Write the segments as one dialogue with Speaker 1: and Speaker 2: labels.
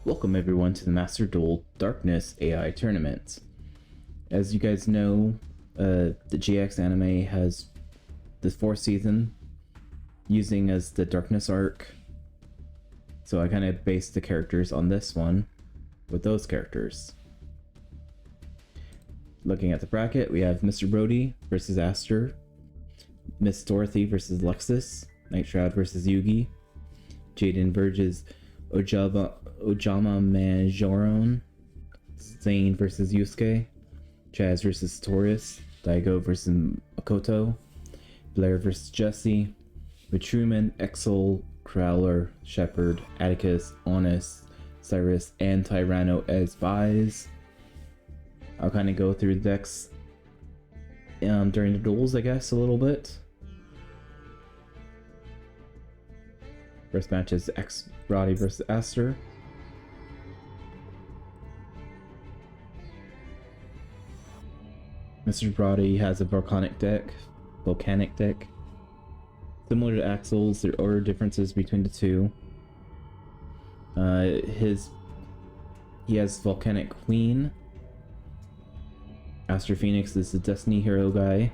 Speaker 1: Welcome everyone to the Master Duel Darkness AI Tournament. As you guys know, the GX anime has the 4th season using as the Darkness arc. So I kind of based the characters on this one with those characters. Looking at the bracket, we have Mr. Brody versus Aster, Miss Dorothy versus Lexus, Night Shroud versus Yugi, Jaden versus Ojama Majoron, Zane versus Yusuke, Chaz versus Taurus, Daigo versus Makoto, Blair versus Jesse, with Truman, Exel, Crowler, Shepard, Atticus, Honest, Cyrus, and Tyranno as buys. I'll kind of go through the decks during the duels, I guess, a little bit. First match is X Roddy versus Aster. Mr. Brody has a volcanic deck. Similar to Axel's, there are differences between the two. He has Volcanic Queen. Aster Phoenix is the Destiny Hero guy.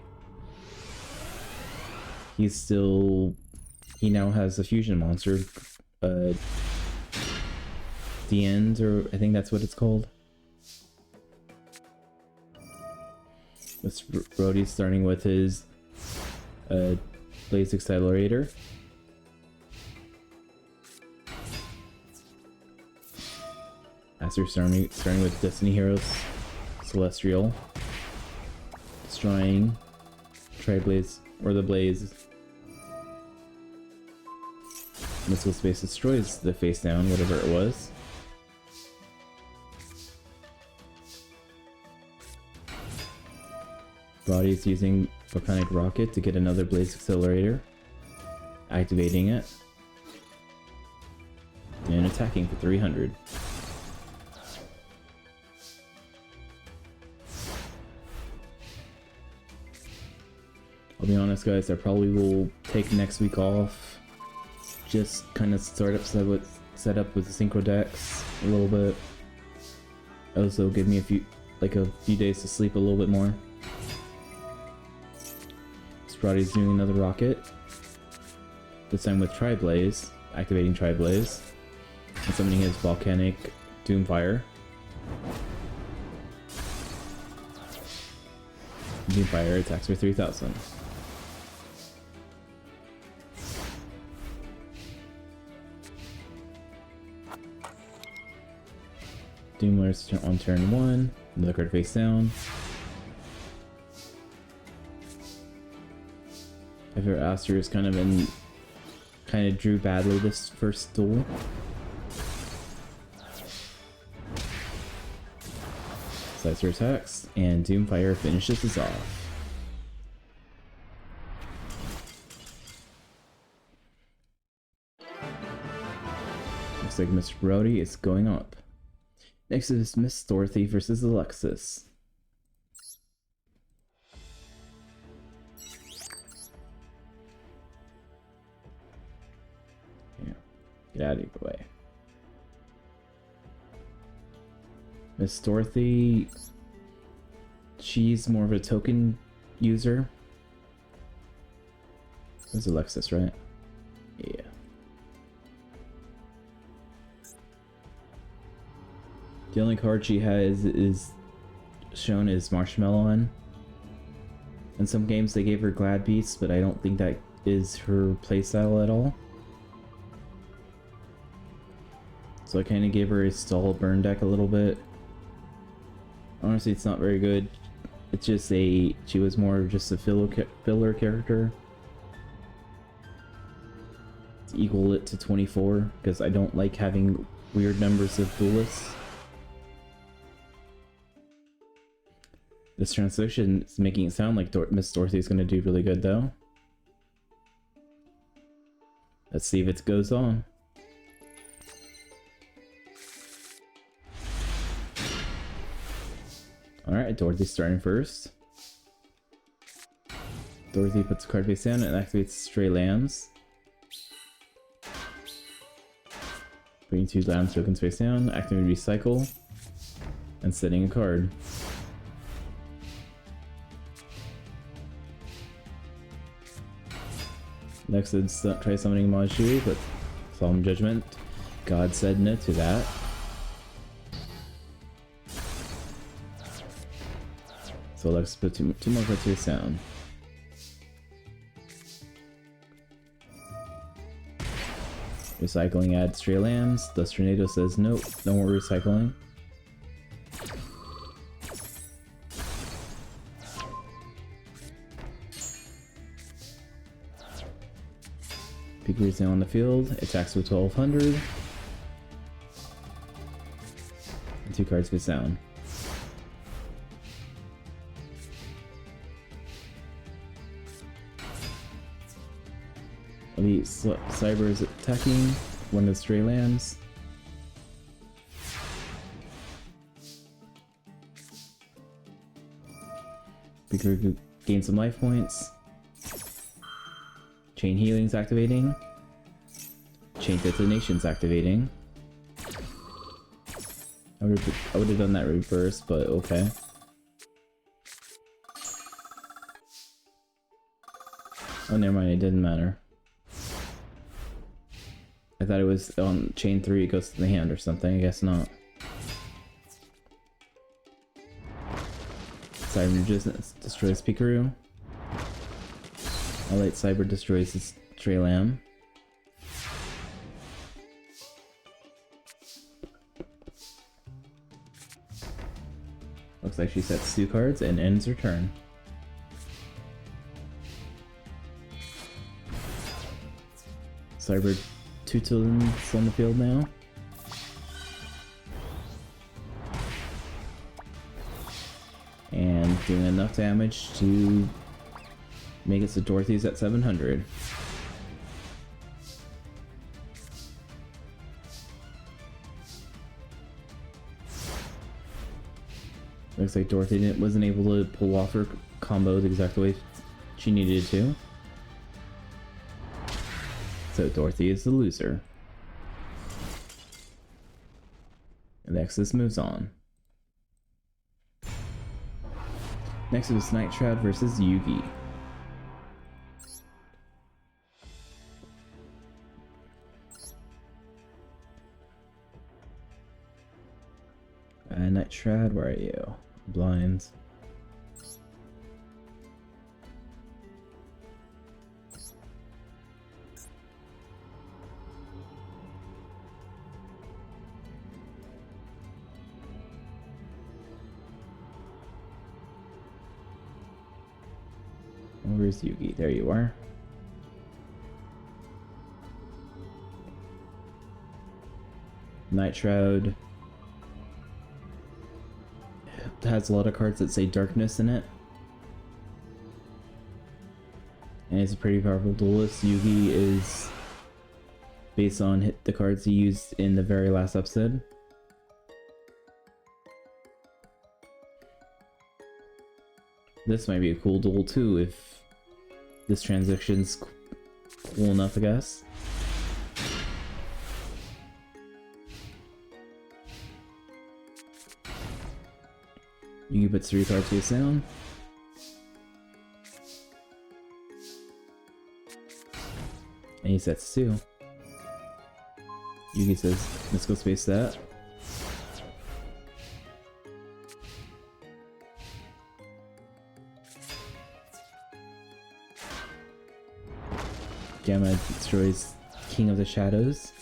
Speaker 1: He now has a fusion monster. The End, or I think that's what it's called. Mr. Brody's starting with his Blaze Accelerator. Aster starting with Destiny Heroes Celestial. Destroying Tri-Blaze, or the Blaze. Missile Space destroys the face down, whatever it was. Brody is using Volcanic Rocket to get another Blaze Accelerator, activating it, and attacking for 300. I'll be honest guys, I probably will take next week off. Just kind of set up with the synchro decks a little bit. Also give me a few days to sleep a little bit more. Brody's doing another rocket. This time with Tri-Blaze, activating Tri-Blaze, and summoning his Volcanic Doomfire. Doomfire attacks for 3,000. Doomler's on turn 1, another card face down. I feel Aster is kind of drew badly this first duel. Slicer attacks, and Doomfire finishes us off. Looks like Mr. Brody is going up. Next is Miss Dorothy versus Alexis. Get out of the way. Miss Dorothy, she's more of a token user. That's Alexis, right? Yeah. The only card she has is shown as Marshmallow on. In some games they gave her Glad Beast, but I don't think that is her playstyle at all. So I kind of gave her a stall burn deck a little bit. Honestly, it's not very good. It's just she was more of just a filler character. Let's equal it to 24, because I don't like having weird numbers of duelists. This translation is making it sound like Miss Dorothy is going to do really good, though. Let's see if it goes on. Alright, Dorothy's starting first. Dorothy puts a card face down and activates Stray Lambs. Putting 2 land tokens face down, activating recycle, and setting a card. Next, let's try summoning Majiri, but Solemn Judgment. God said no to that. So let's put two more cards face down. Recycling adds stray lambs. Dust Tornado says nope, no more recycling. Pikachu is now on the field, attacks with 1200. And 2 cards face down. Elite Cyber is attacking one of the stray lambs. Pikachu gains some life points. Chain Healing's activating. Chain Detonation's activating. I would have done that reverse, but okay. Oh, never mind, it didn't matter. I thought it was on chain 3, it goes to the hand or something, I guess not. Cyber Resistance destroys Pikachu. Light Cyber destroys his stray lamb. Looks like she sets 2 cards and ends her turn. Cyber 2 Tilden's on the field now. And doing enough damage to make it so Dorothy's at 700. Looks like Dorothy wasn't able to pull off her combo the exact way she needed to. So Dorothy is the loser. And Nexus moves on. Next is Night Shroud versus Yugi. Night Shroud, where are you? Blinds. Where's Yugi? There you are. Night Shroud has a lot of cards that say darkness in it. And it's a pretty powerful duelist. Yugi is based on the cards he used in the very last episode. This might be a cool duel too if this transition's cool enough, I guess. Yugi puts 3 cards face down. And he sets 2. Yugi says, let's go space that. Gamma destroys King of the Shadows.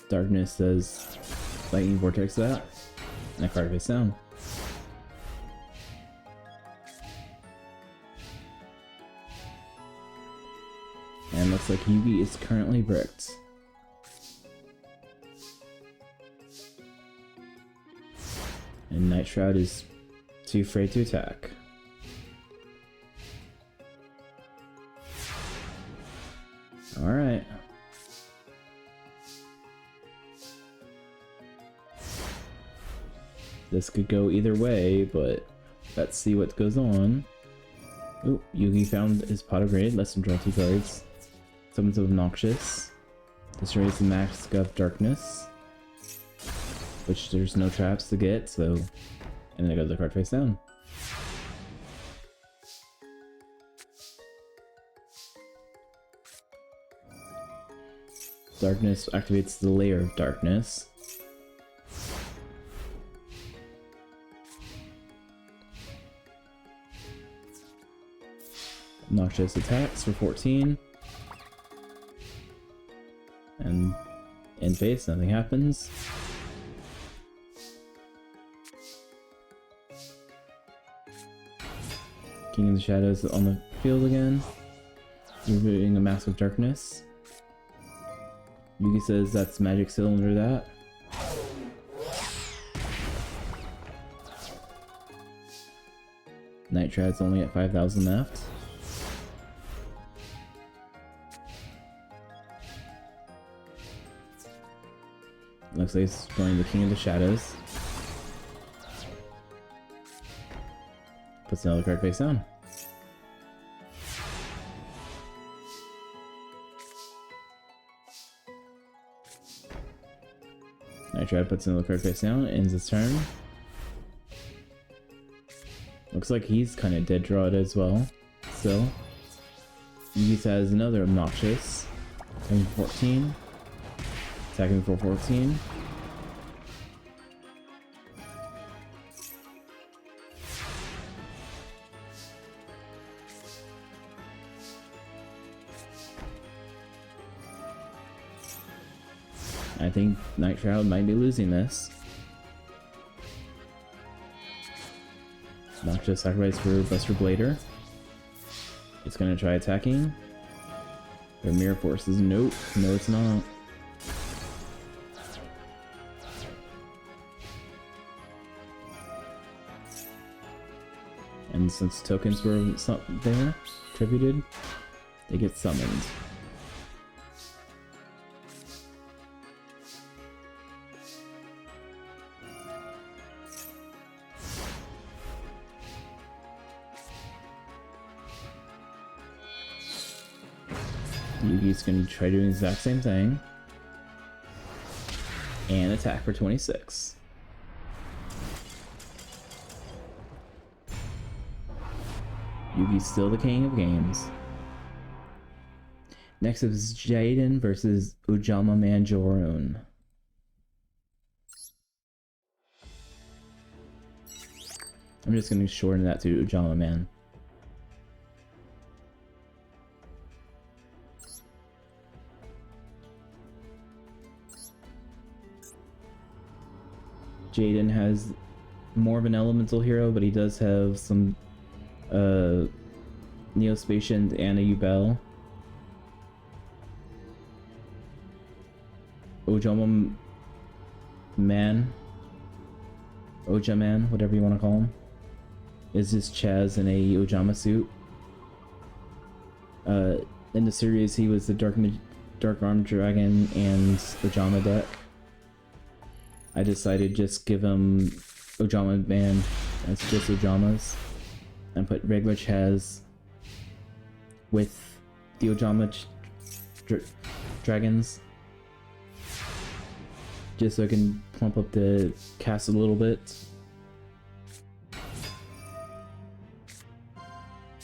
Speaker 1: Darkness does Lightning Vortex that, and a card face down. And looks like Yugi is currently bricked. And Night Shroud is too afraid to attack. Alright. This could go either way, but Let's see what goes on. Oh, Yugi found his pot of raid. Let's draw 2 cards. Someone's obnoxious. Destroys the Mask of Darkness, which there's no traps to get, so... And then I got the card face down. Darkness activates the Layer of Darkness. Obnoxious attacks for 14. And in face, nothing happens. King of the Shadows on the field again. Removing a Mask of Darkness. Yugi says that's magic cylinder that. Nitrad's only at 5,000 left. Looks like he's going the King of the Shadows. Puts another card face down. Nitrad puts another card face down, ends his turn. Looks like he's kind of dead drawed as well. Still. Yugi has another obnoxious. Attacking for 14. Attacking for 14. I think Night Shroud might be losing this. Obnoxious sacrifice for Buster Blader. It's gonna try attacking. Their Mirror Forces. Nope. No, it's not. And since tokens were there, attributed, they get summoned. Yugi's gonna try doing the exact same thing. And attack for 26. Yugi's still the king of games. Next up is Jaden versus Ujama Manjorun. I'm just gonna shorten that to Ujama Man. Jaden has more of an elemental hero, but he does have some Neospacian and a Yubel. Ojama Man, whatever you want to call him, is just Chaz in a Ojama suit. In the series, he was the Dark Armed Dragon and Ojama deck. I decided just give him Ojama Man as just Ojamas, and put regular Chaz with the Ojama dragons, just so I can plump up the cast a little bit.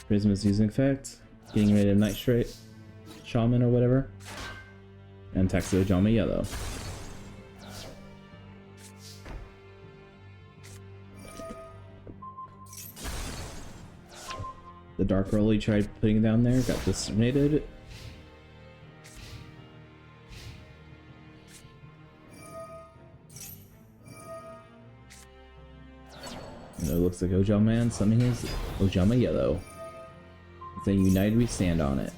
Speaker 1: Prisma's using effect, getting rid of Night Shaman or whatever, and attacks the Ojama yellow. The Dark Roll he tried putting down there got disseminated. And it looks like Ojama Man summoning his Ojama Yellow. Saying united we stand on it.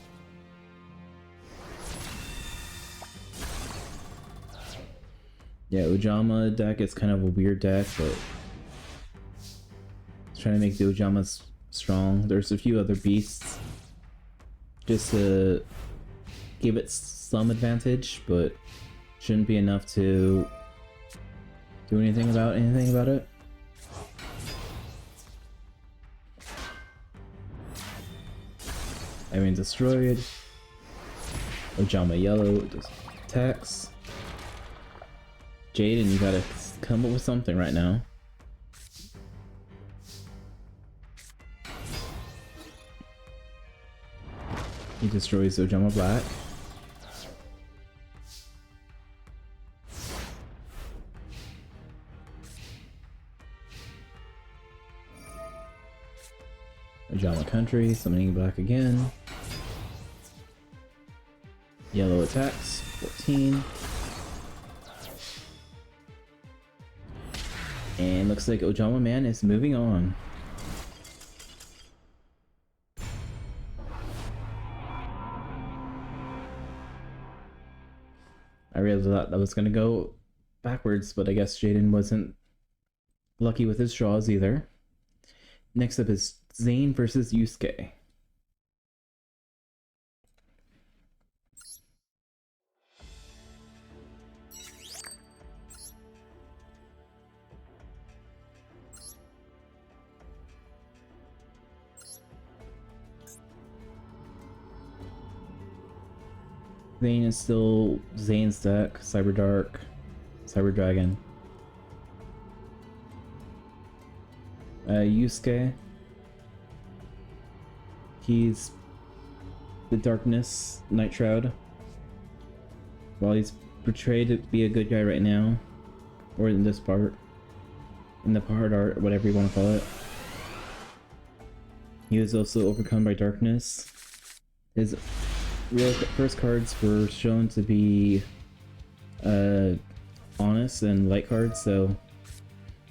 Speaker 1: Yeah, Ojama deck is kind of a weird deck, but it's trying to make the Ojamas strong. There's a few other beasts just to give it some advantage, but shouldn't be enough to do anything about it. Having destroyed. Ojama yellow attacks. Jaden, you gotta come up with something right now. He destroys Ojama Black. Ojama Country, summoning Black again. Yellow attacks, 14. And looks like Ojama Man is moving on. I realized that was gonna go backwards, but I guess Jaden wasn't lucky with his draws either. Next up is Zane versus Yusuke. Zane is still Zane's deck, Cyber Dark, Cyber Dragon. Yusuke. He's the Darkness Night Shroud. While he's portrayed to be a good guy right now, or in this part, in the part art, whatever you want to call it, he was also overcome by darkness. His real first cards were shown to be honest and light cards, so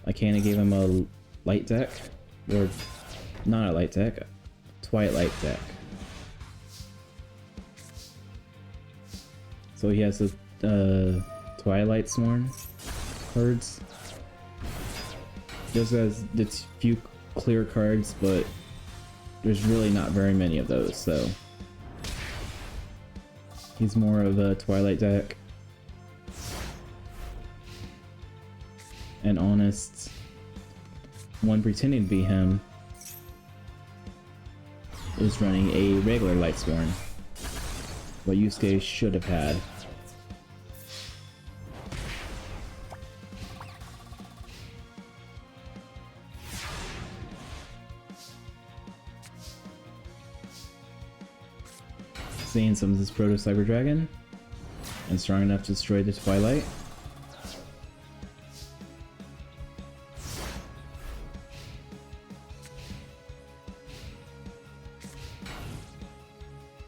Speaker 1: I kinda gave him a light deck, or not a light deck, Twilight deck. So he has the Twilight Sworn cards. He also has the few clear cards, but there's really not very many of those, so he's more of a Twilight deck. And honest, one pretending to be him is running a regular Lightsworn, what Yusuke should have had. Zane summons his Proto Cyber Dragon, and strong enough to destroy the Twilight.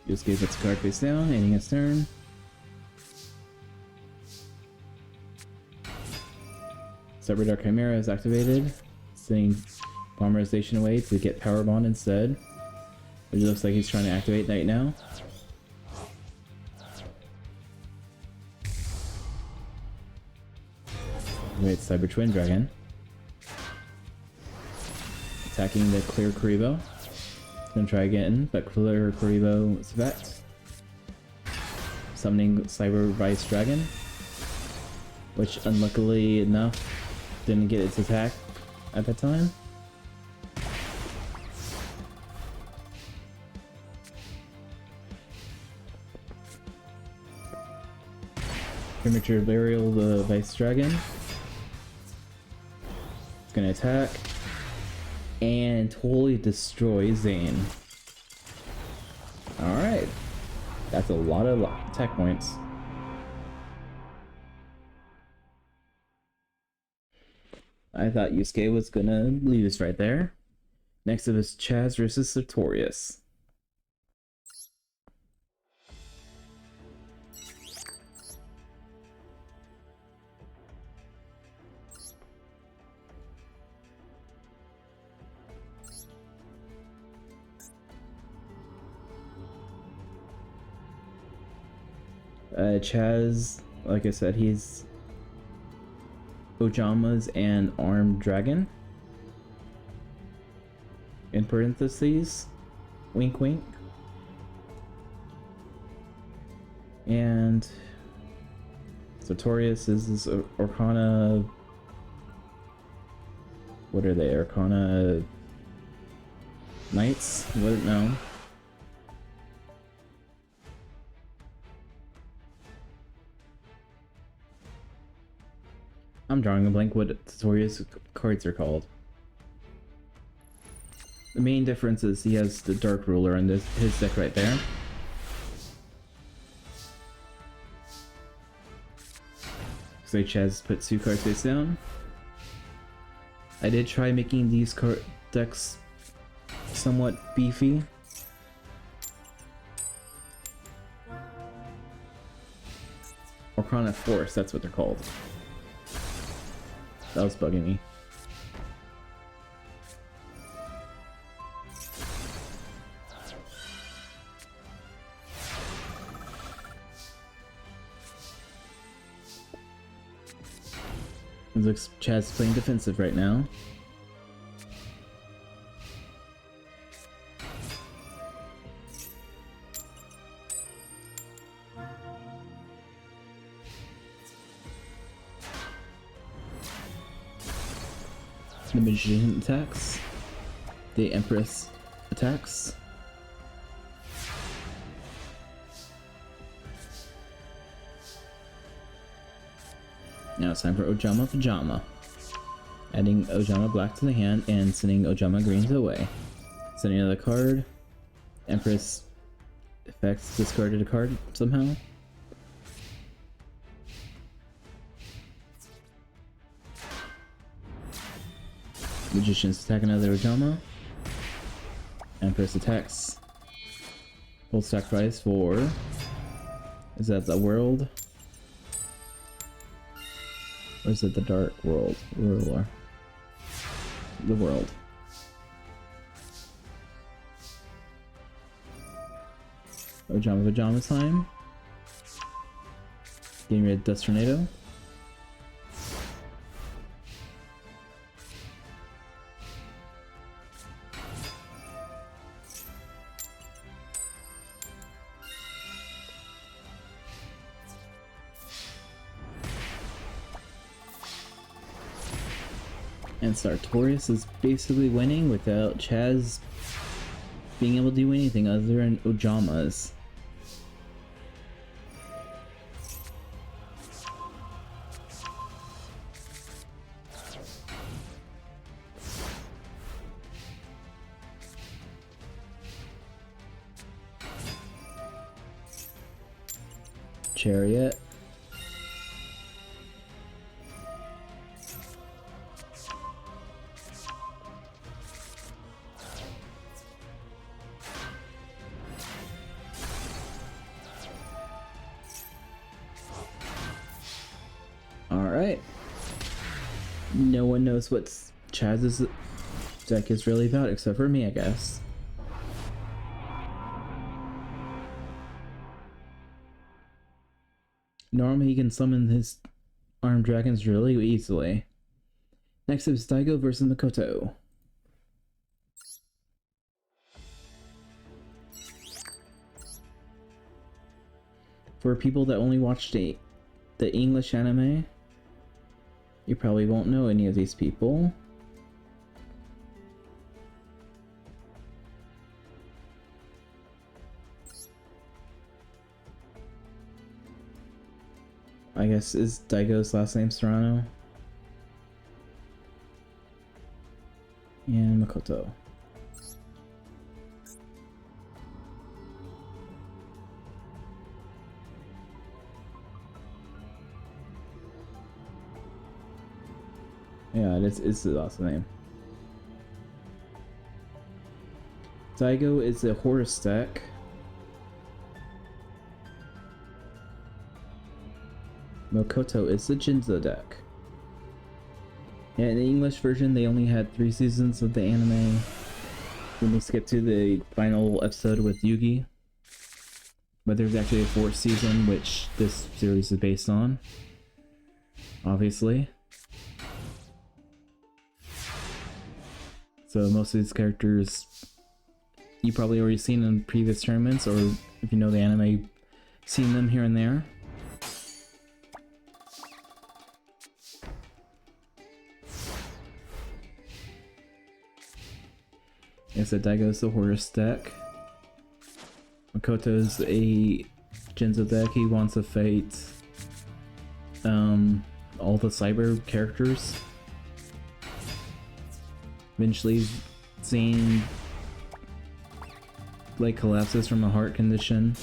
Speaker 1: Yusuke puts a card face down, ending its turn. Cyber Dark Chimera is activated, sending Bomberization away to get Power Bond instead, which looks like he's trying to activate Night now. Wait, Cyber Twin Dragon. Attacking the Clear Kuriboh. Gonna try again, but Clear Kuriboh is effect. Summoning Cyber Vice Dragon, which unluckily enough didn't get its attack at that time. Premature Burial the Vice Dragon. It's gonna attack and totally destroy Zane. Alright. That's a lot of attack points. I thought Yusuke was gonna lose right there. Next up is Chaz versus Sartorius. Chaz, like I said, he's Ojama's and Armed Dragon. In parentheses, wink wink. And Sartorius is this Arcana. What are they? Arcana Knights? What? No. I'm drawing a blank what Satoria's cards are called. The main difference is he has the Dark Ruler in his deck right there. So Chaz put 2 cards face down. I did try making these decks somewhat beefy. Arcana Force, that's what they're called. That was bugging me. It looks Chad's playing defensive right now. The Magician attacks. The Empress attacks. Now it's time for Ojama Pajama. Adding Ojama Black to the hand and sending Ojama Greens away. Sending another card. Empress effects discarded a card somehow. Magicians attack another Ojama. Empress attacks. Full sacrifice for... Is that the world? Or is it the Dark World? Ruler. The world. Ojama Pajama time. Getting rid of Dust Tornado. And Sartorius is basically winning without Chaz being able to do anything other than Ojamas. Chariot. Alright. No one knows what Chaz's deck is really about except for me, I guess. Normally he can summon his armed dragons really easily. Next is Daigo versus Makoto. For people that only watched the English anime, you probably won't know any of these people. I guess, is Daigo's last name Serrano? And Makoto. Yeah, it's the last name. Daigo is a Horus deck. Makoto is the Jinzo deck. Yeah, in the English version, they only had 3 seasons of the anime. Then they skipped to the final episode with Yugi. But there's actually a 4th season, which this series is based on. Obviously. So most of these characters you probably already seen in previous tournaments, or if you know the anime, seen them here and there. Like I said, Daigo's the Horus deck. Makoto's a Jinzo deck. He wants to fight all the cyber characters. Eventually, Zane like collapses from a heart condition,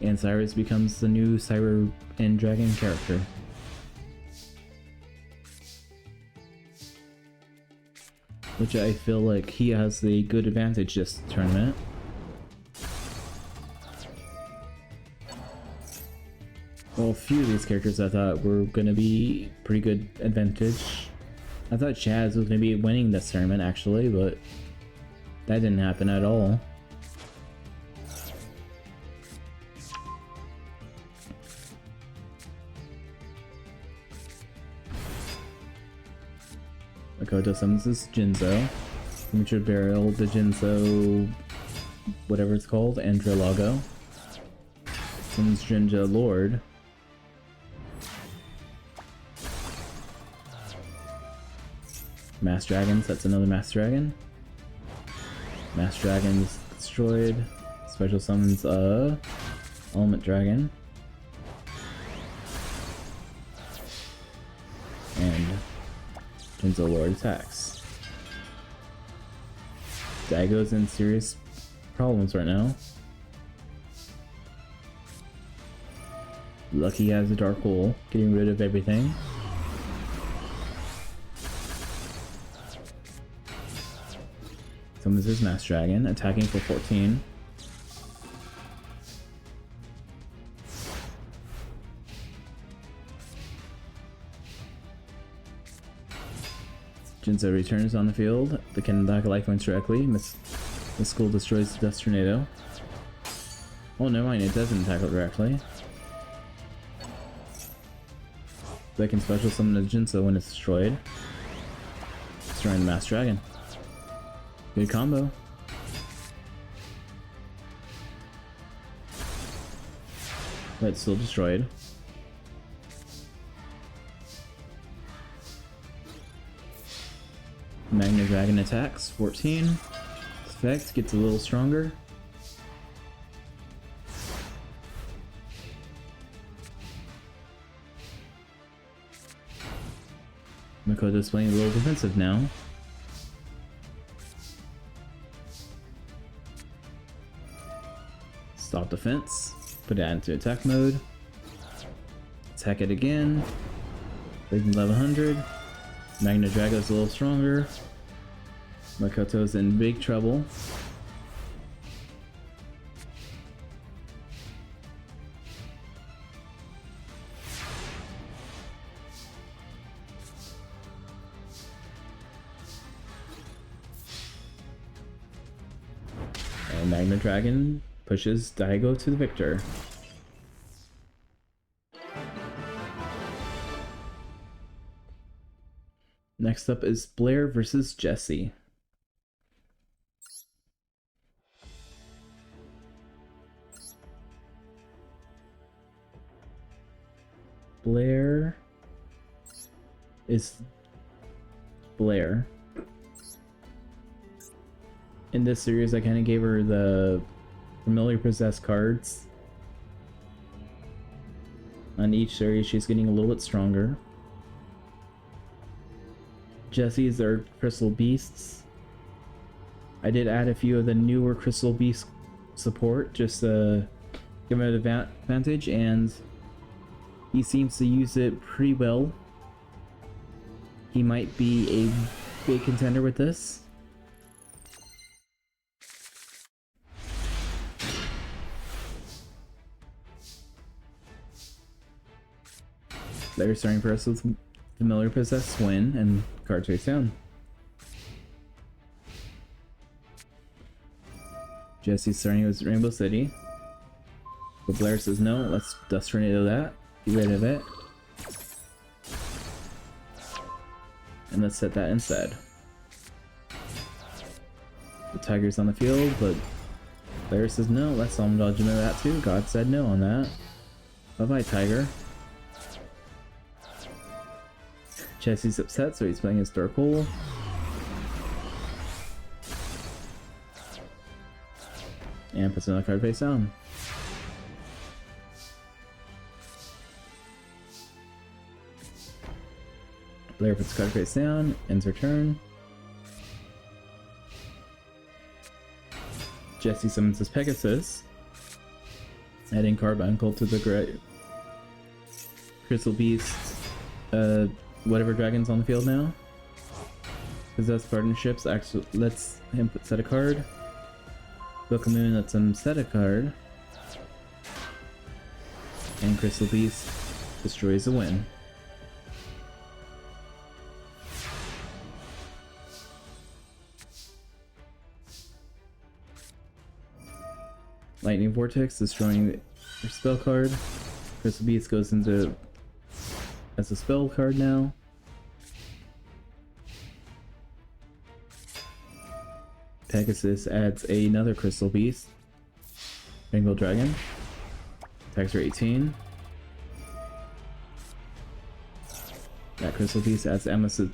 Speaker 1: and Cyrus becomes the new Cyber and Dragon character. Which I feel like he has the good advantage this tournament. Well, a few of these characters I thought were gonna be pretty good advantage. I thought Chaz was gonna be winning this tournament actually, but that didn't happen at all. Makoto summons this Jinzo. Premature Burial, the Jinzo, whatever it's called, Androlago. Summons Jinja Lord. Mass Dragon, that's another Mass Dragon. Mass Dragon is destroyed. Special summons Element Dragon. And Jinzo Lord attacks. Daigo's in serious problems right now. Lucky has a Dark Hole, getting rid of everything. Summons his Mass Dragon, attacking for 14. Jinzo returns on the field. The cannon back life points directly. Miss School destroys the Dust Tornado. Oh, never mind, it doesn't tackle directly. They can special summon a Jinzo when it's destroyed. Destroying the Mass Dragon. Good combo. But it's still destroyed. Magna Dragon attacks, 14. Effect gets a little stronger. Makoto's playing a little defensive now. Stop defense. Put it into attack mode. Attack it again. Leaving 1100. Magna Drago's a little stronger. Makoto's in big trouble. And Magna Dragon pushes Daigo to the victor. Next up is Blair versus Jesse. Blair is Blair. In this series, I kind of gave her the familiar possessed cards. On each series, she's getting a little bit stronger. Jesse's are Crystal Beasts. I did add a few of the newer Crystal Beast support, just to give him an advantage, and he seems to use it pretty well. He might be a big contender with this. They're starting first with Familiar Possessed Swin and card face down. Jesse's starting with Rainbow City. But Blair says no, let's Dust Tornado that. Get rid of it. And let's set that instead. The Tiger's on the field, but Blair says no, let's Summon Dodgement that too. God said no on that. Bye bye, Tiger. Jesse's upset, so he's playing his Dark Hole. And puts another card face down. Blair puts card face down, ends her turn. Jesse summons his Pegasus, adding Carbuncle to the grave. Crystal Beast, whatever dragon's on the field now. Possess partnerships, actually lets him set a card. Book of Moon lets him set a card. And Crystal Beast destroys the win. Lightning Vortex destroying your spell card. Crystal Beast goes into as a spell card now. Pegasus adds another Crystal Beast. Rainbow Dragon. Attacks for 18. That Crystal Beast adds Amethyst,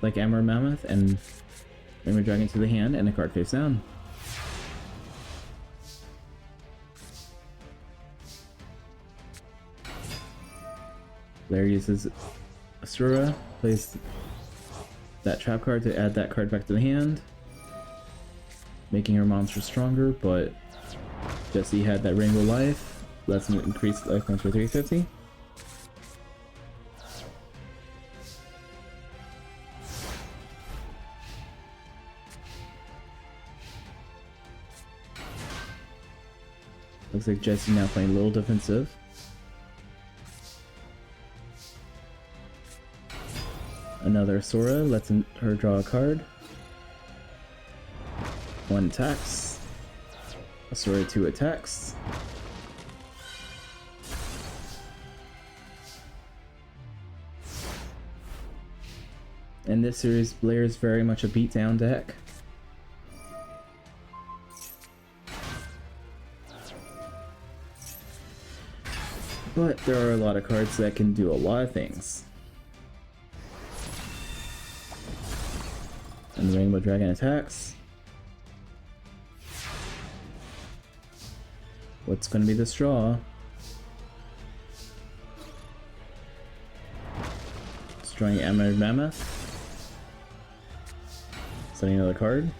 Speaker 1: like Amber Mammoth, and Rainbow Dragon to the hand, and a card face down. Blair uses Asura, plays that trap card to add that card back to the hand, making her monster stronger, but Jesse had that Rainbow Life, lets him increase life points for 350. Looks like Jesse now playing a little defensive. Another Sora lets her draw a card. One attacks. Asura 2 attacks. In this series, Blair is very much a beatdown deck. But there are a lot of cards that can do a lot of things. And the Rainbow Dragon attacks. What's going to be the straw? Destroying Emerald Mammoth. Setting another card.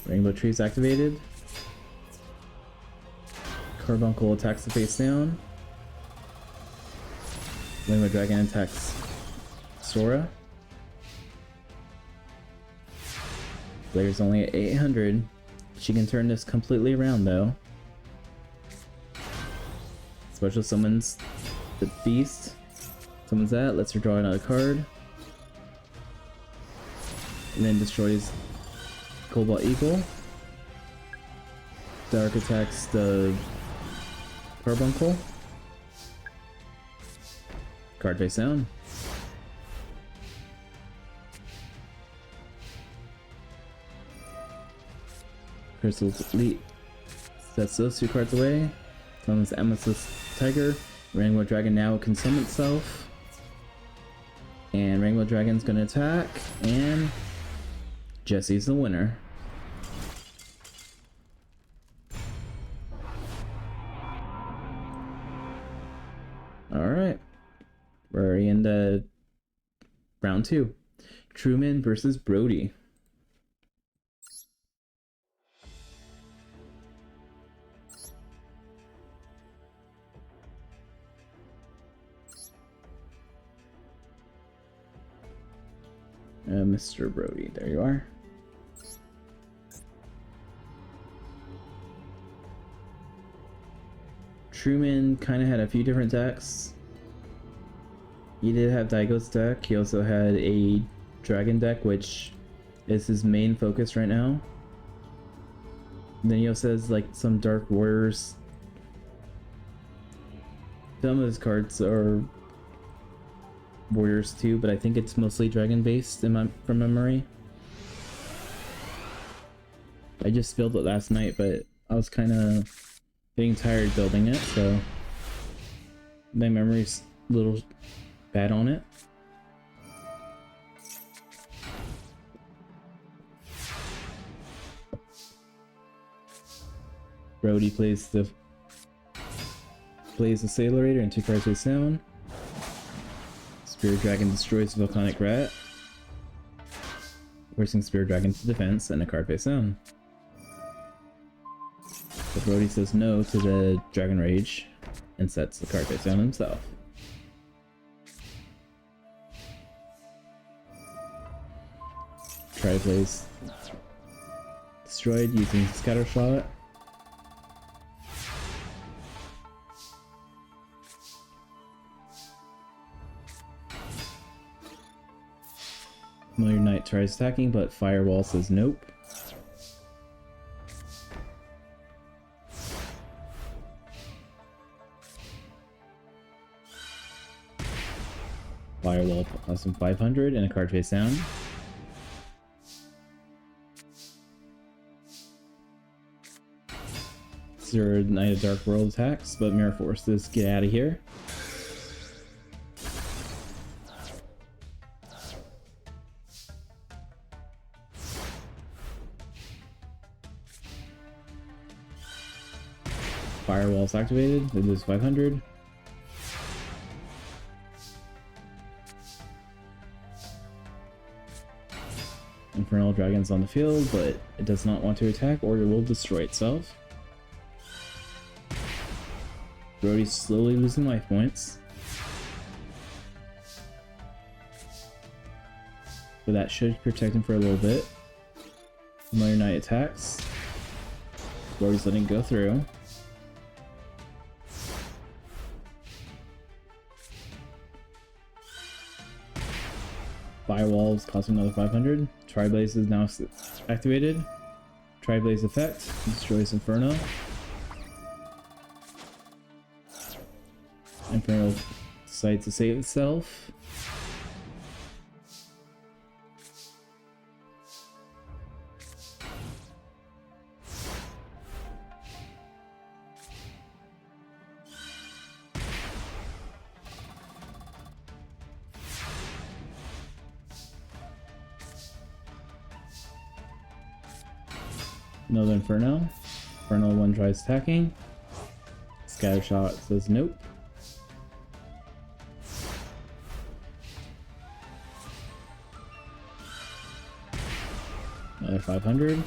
Speaker 1: Rainbow Trees activated. Carbuncle attacks the face down. Rainbow Dragon attacks Sora. Blair's only at 800. She can turn this completely around though. Special summons the beast. Summons that, lets her draw another card. And then destroys Cobalt Eagle. Dark attacks the Carbuncle. Card face down. Crystal Fleet sets those two cards away. Summons Amethyst Tiger. Rainbow Dragon now can summon itself. And Rainbow Dragon's gonna attack. And Jesse's the winner. Alright. We're already in the round 2. Truman versus Brody. Mr. Brody, there you are. Truman kind of had a few different decks. He did have Daigo's deck. He also had a Dragon deck, which is his main focus right now. And then he also has like some Dark Warriors. Some of his cards are Warriors too, but I think it's mostly Dragon based from memory. I just built it last night, but I was kind of getting tired building it, so my memory's a little bad on it. Brody plays the Blaze Accelerator and 2 cards face down. Spirit Dragon destroys Volcanic Rat, forcing Spirit Dragon to defense and a card face down. But Brody says no to the Dragon Rage and sets the card face down himself. Tri-Blaze destroyed using Scatter Shot. Familiar Knight tries attacking, but Firewall says nope. Firewall costs him 500 and a card face down. Zero Knight of Dark World attacks, but Mirror Forces get out of here. Firewall's activated, they lose 500. Infernal Dragon's on the field, but it does not want to attack or it will destroy itself. Brody's slowly losing life points. But that should protect him for a little bit. Familiar Knight attacks. Brody's letting it go through. Firewalls costing another 500. Tri-Blaze is now activated. Tri-Blaze effect destroys Inferno. Inferno decides to save itself. Another Inferno. Inferno 1 tries attacking. Scatter Shot says nope. Another 500.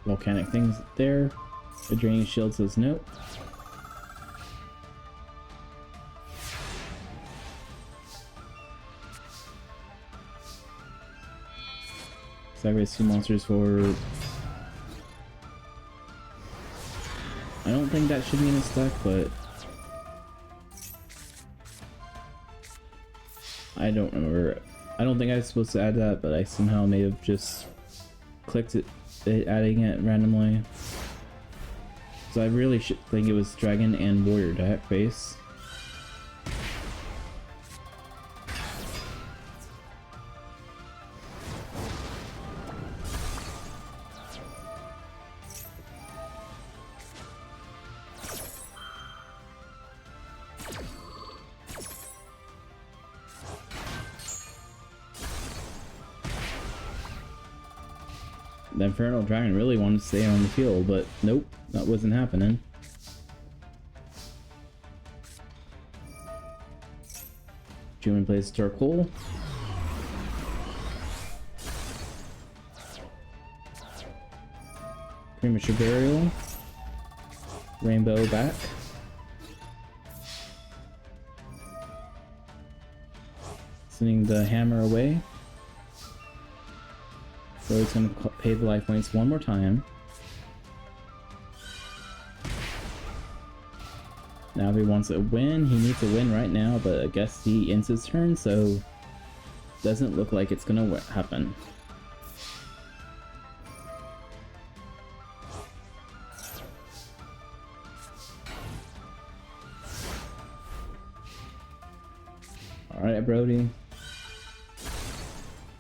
Speaker 1: Volcanic things there. The Draining Shield says nope. Sacrifice 2 monsters for... I don't think that should be in a stack, but... I don't remember. I don't think I was supposed to add that, but I somehow may have just clicked it adding it randomly. So I really should think it was Dragon and Warrior deck base. The Infernal Dragon really wanted to stay on the field, but nope, that wasn't happening. Juman plays Torkoal. Premature Burial. Rainbow back. Sending the hammer away. So it's going to pay the life points one more time. Now if he wants a win, he needs a win right now, but I guess he ends his turn, so doesn't look like it's going to happen. Alright, Brody.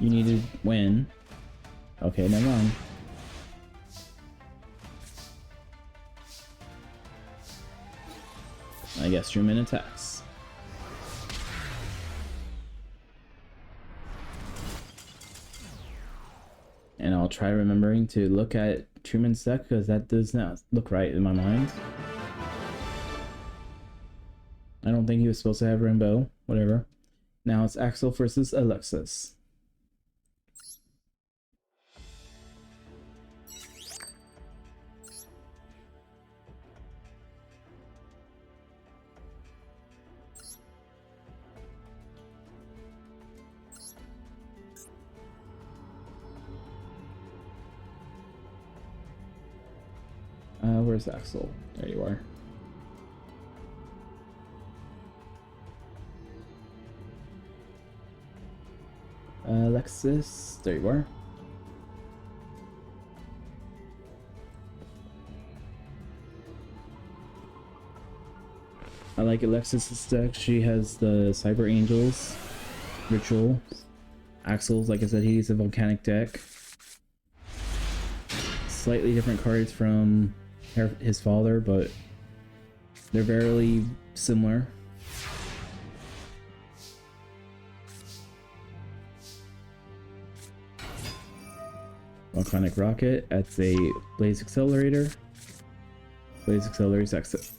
Speaker 1: You need to win. Okay, never mind. I guess Truman attacks. And I'll try remembering to look at Truman's deck because that does not look right in my mind. I don't think he was supposed to have Rainbow. Whatever. Now it's Axel versus Alexis. Where's Axel? There you are. Alexis, there you are. I like Alexis' deck. She has the Cyber Angels, Ritual. Axel's, like I said, he's a Volcanic deck. Slightly different cards from his father, but they're very similar. Volcanic Rocket, that's a Blaze Accelerator. Blaze Accelerator is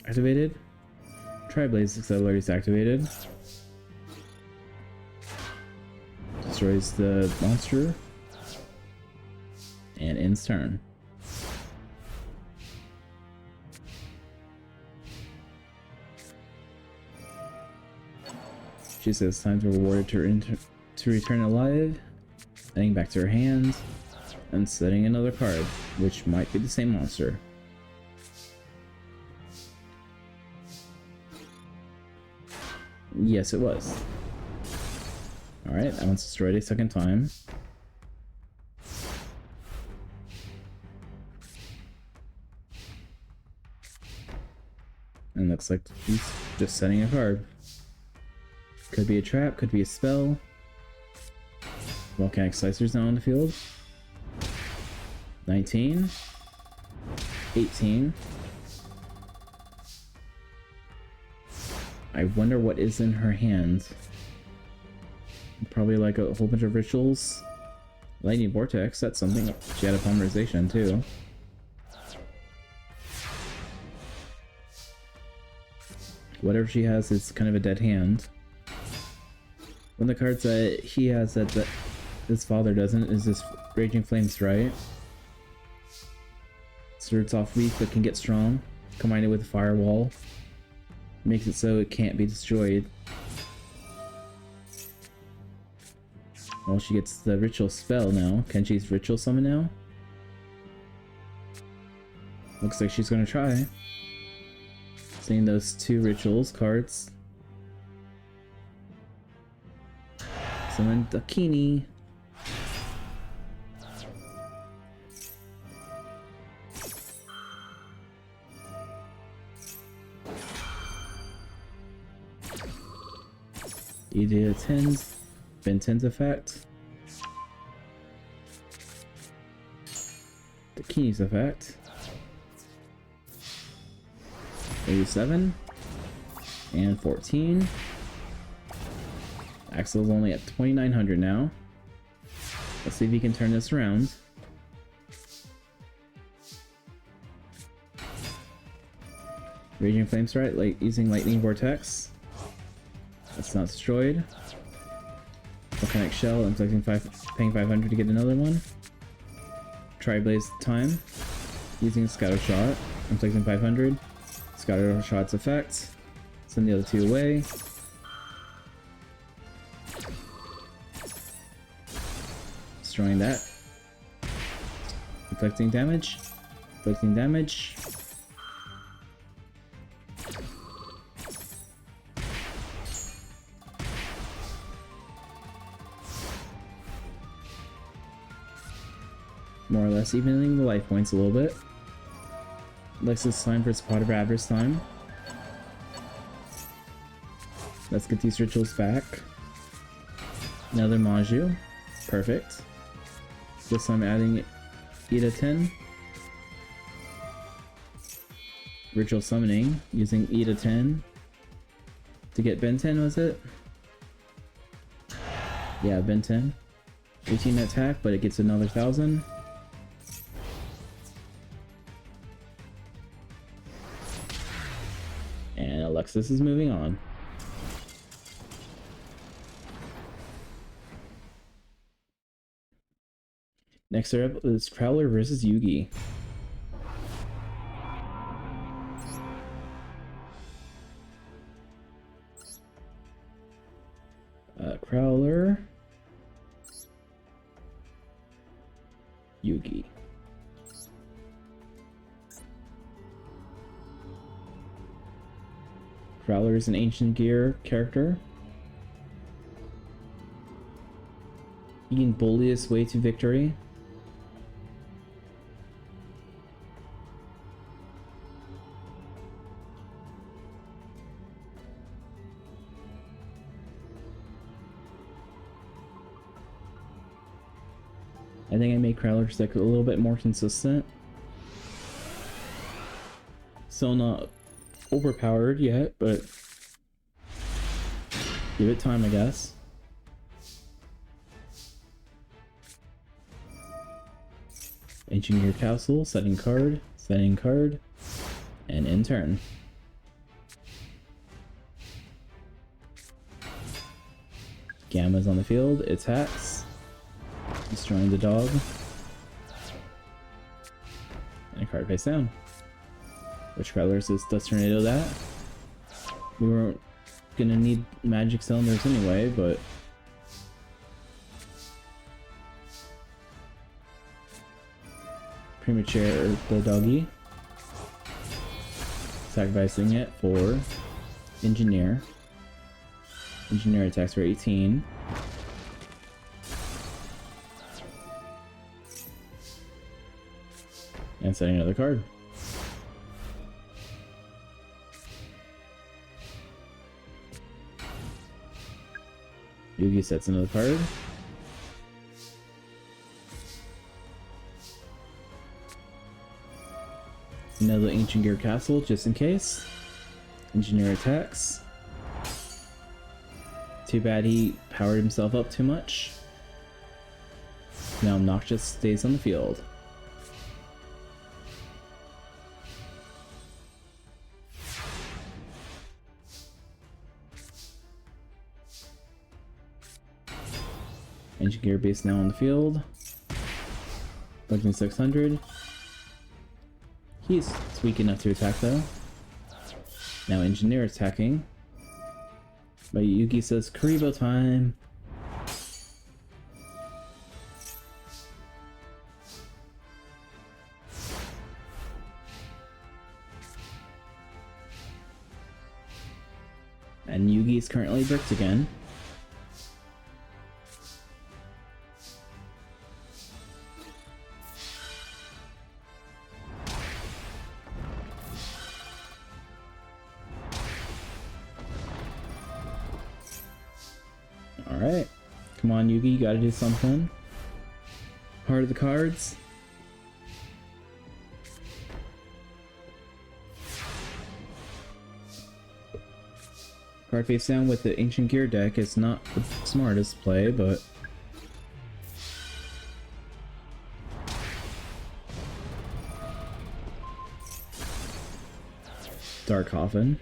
Speaker 1: activated. Tri-Blaze Accelerator is activated. Destroys the monster. And ends turn. She says time to reward to return alive, heading back to her hand, and setting another card, which might be the same monster. Yes, it was. Alright, that one's destroyed a second time. And looks like he's just setting a card. Could be a trap, could be a spell. Volcanic Slicer's now on the field. 19. 18. I wonder what is in her hand. Probably like a whole bunch of rituals. Lightning Vortex, that's something. She had a polymerization too. Whatever she has is kind of a dead hand. One of the cards that he has that his father doesn't is this Raging Flame Strike. Starts off weak but can get strong. Combine it with a Firewall. Makes it so it can't be destroyed. Well, she gets the Ritual Spell now. Can she Ritual Summon now? Looks like she's gonna try. Seeing those two Rituals cards. Summon Dakini. Edea 10's Ben 10's effect. Dakini's effect. 87 and 14. Axel's only at 2,900 now. Let's see if he can turn this around. Raging Flame Strike, using Lightning Vortex. That's not destroyed. Volcanic Shell, paying 500 to get another one. Tri-Blaze Time, using Scatter Shot, inflicting 500. Scatter Shot's effect. Send the other two away. Destroying that. Inflicting damage. Inflicting damage. More or less evening the life points a little bit. Alexis time for Pot of Avarice time. Let's get these rituals back. Another Maju. Perfect. This time adding Ida 10. Ritual Summoning using Ida 10 to get Ben 10, was it? Yeah, Ben 10. 18 attack, but it gets another 1,000. And Alexis is moving on. Next up is Crowler versus Yugi. Crowler, Yugi. Crowler is an Ancient Gear character. He can bully his way to victory. I think I made Crowler's deck a little bit more consistent. Still not overpowered yet, but give it time, I guess. Ancient Gear Castle, setting card, and end turn. Gamma's on the field, attacks. Destroying the dog. And a card face down. Which Crowler says does Tornado that? We weren't gonna need magic cylinders anyway, but premature the doggy. Sacrificing it for Engineer. Engineer attacks for 18. And setting another card. Yugi sets another card. Another Ancient Gear Castle, just in case. Engineer attacks. Too bad he powered himself up too much. Now Obnoxious stays on the field. Ancient Gear base now on the field. Legend 600. He's weak enough to attack though. Now Engineer attacking. But Yugi says Karibo time. And Yugi is currently bricked again. Alright. Come on, Yugi, you gotta do something. Heart of the cards. Card face down with the Ancient Gear deck is not the smartest play, but Dark Coffin.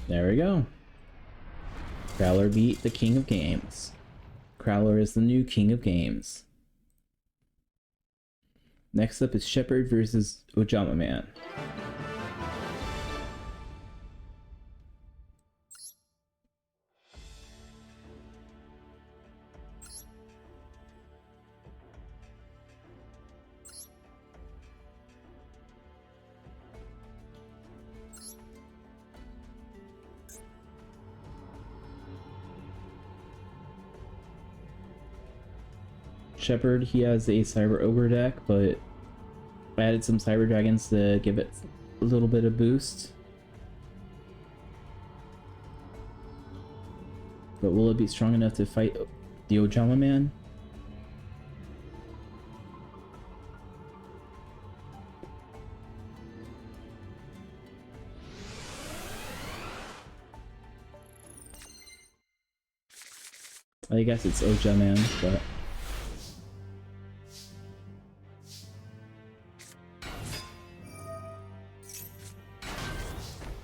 Speaker 1: There we go. Crowler beat the King of Games. Crowler is the new King of Games. Next up is Shepard versus Ojama Man. Shepard, he has a Cyber Ogre deck, but I added some Cyber Dragons to give it a little bit of boost. But will it be strong enough to fight the Ojama Man? I guess it's Ojama Man, but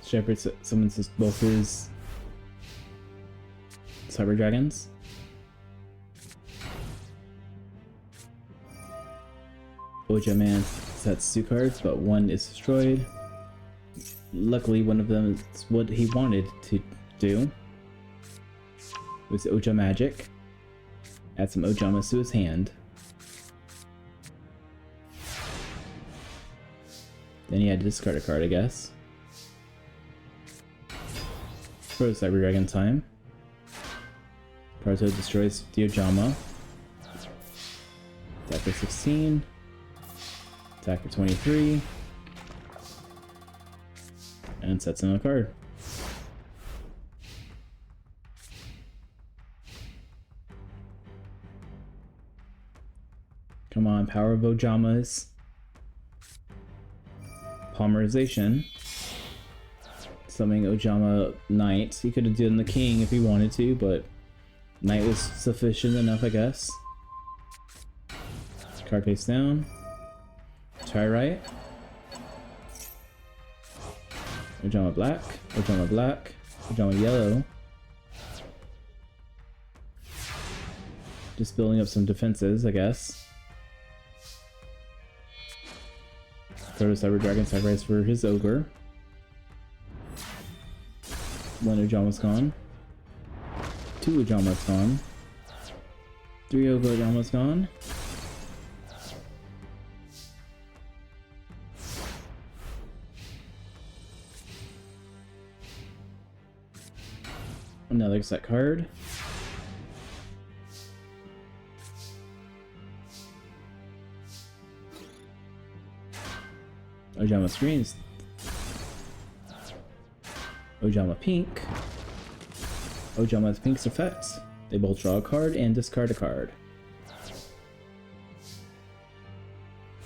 Speaker 1: Shepard summons both his Cyber Dragons. Ojaman sets 2 cards, but 1 is destroyed. Luckily, one of them is what he wanted to do. It was Oja Magic. Add some Ojamas to his hand. Then he had to discard a card, I guess. Throw Cyber Dragon time. Proto destroys the Ojama. Attack for 16. Attack for 23. And sets another card. Come on, power of Ojamas. Polymerization. Summoning Ojama Knight. He could have done the King if he wanted to, but Knight was sufficient enough, I guess. Card face down. Tyrite. Ojama black. Ojama black. Ojama yellow. Just building up some defenses, I guess. Proto Cyber Dragon sacrifice for his ogre. 1 Ojama's gone. 2 Ojama's gone. 3 Ojama's gone. Another set card. Ojama screens. Ojama pink. Ojama's pink's effects. They both draw a card and discard a card.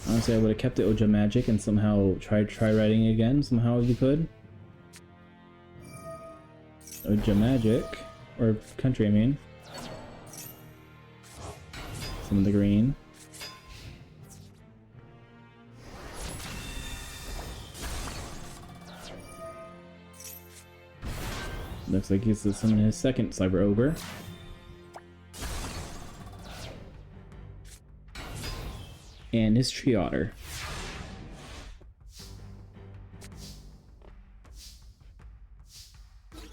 Speaker 1: Honestly, I would have kept the Oja Magic and somehow try writing again, somehow if you could. Oja Magic, or country I mean. Some of the green. Looks like he's summoning his second Cyber Ogre. And his Tree Otter.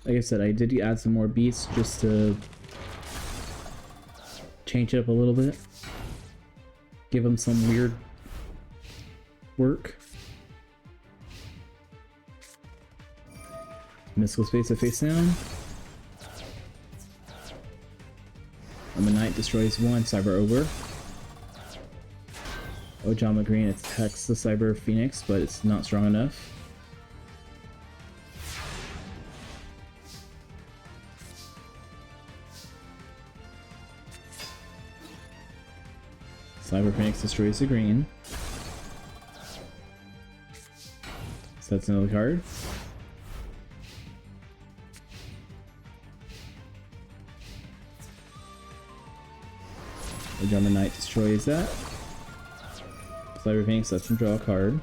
Speaker 1: Like I said, I did add some more beasts just to change it up a little bit. Give him some weird work. Mystical Space face down. Ojama Knight destroys 1 Cyber Ogre. Ojama Green attacks the Cyber Phoenix, but it's not strong enough. Cyber Phoenix destroys the green. Sets another card. Ojama Knight destroys that. Cyber Phoenix lets him draw a card.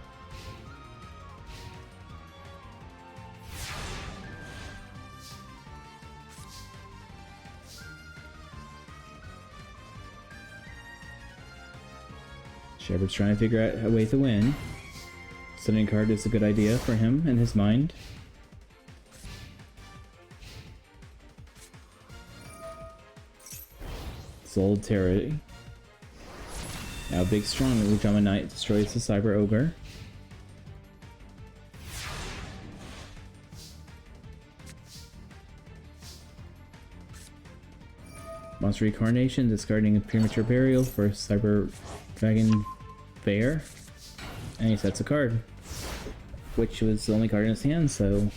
Speaker 1: Shepard's trying to figure out a way to win. Sending a card is a good idea for him in his mind. Soul Terry. Now big strong Ojama Knight destroys the Cyber Ogre. Monster Reincarnation, discarding a Premature Burial for Cyber Dragon Bear. And he sets a card. Which was the only card in his hand, so...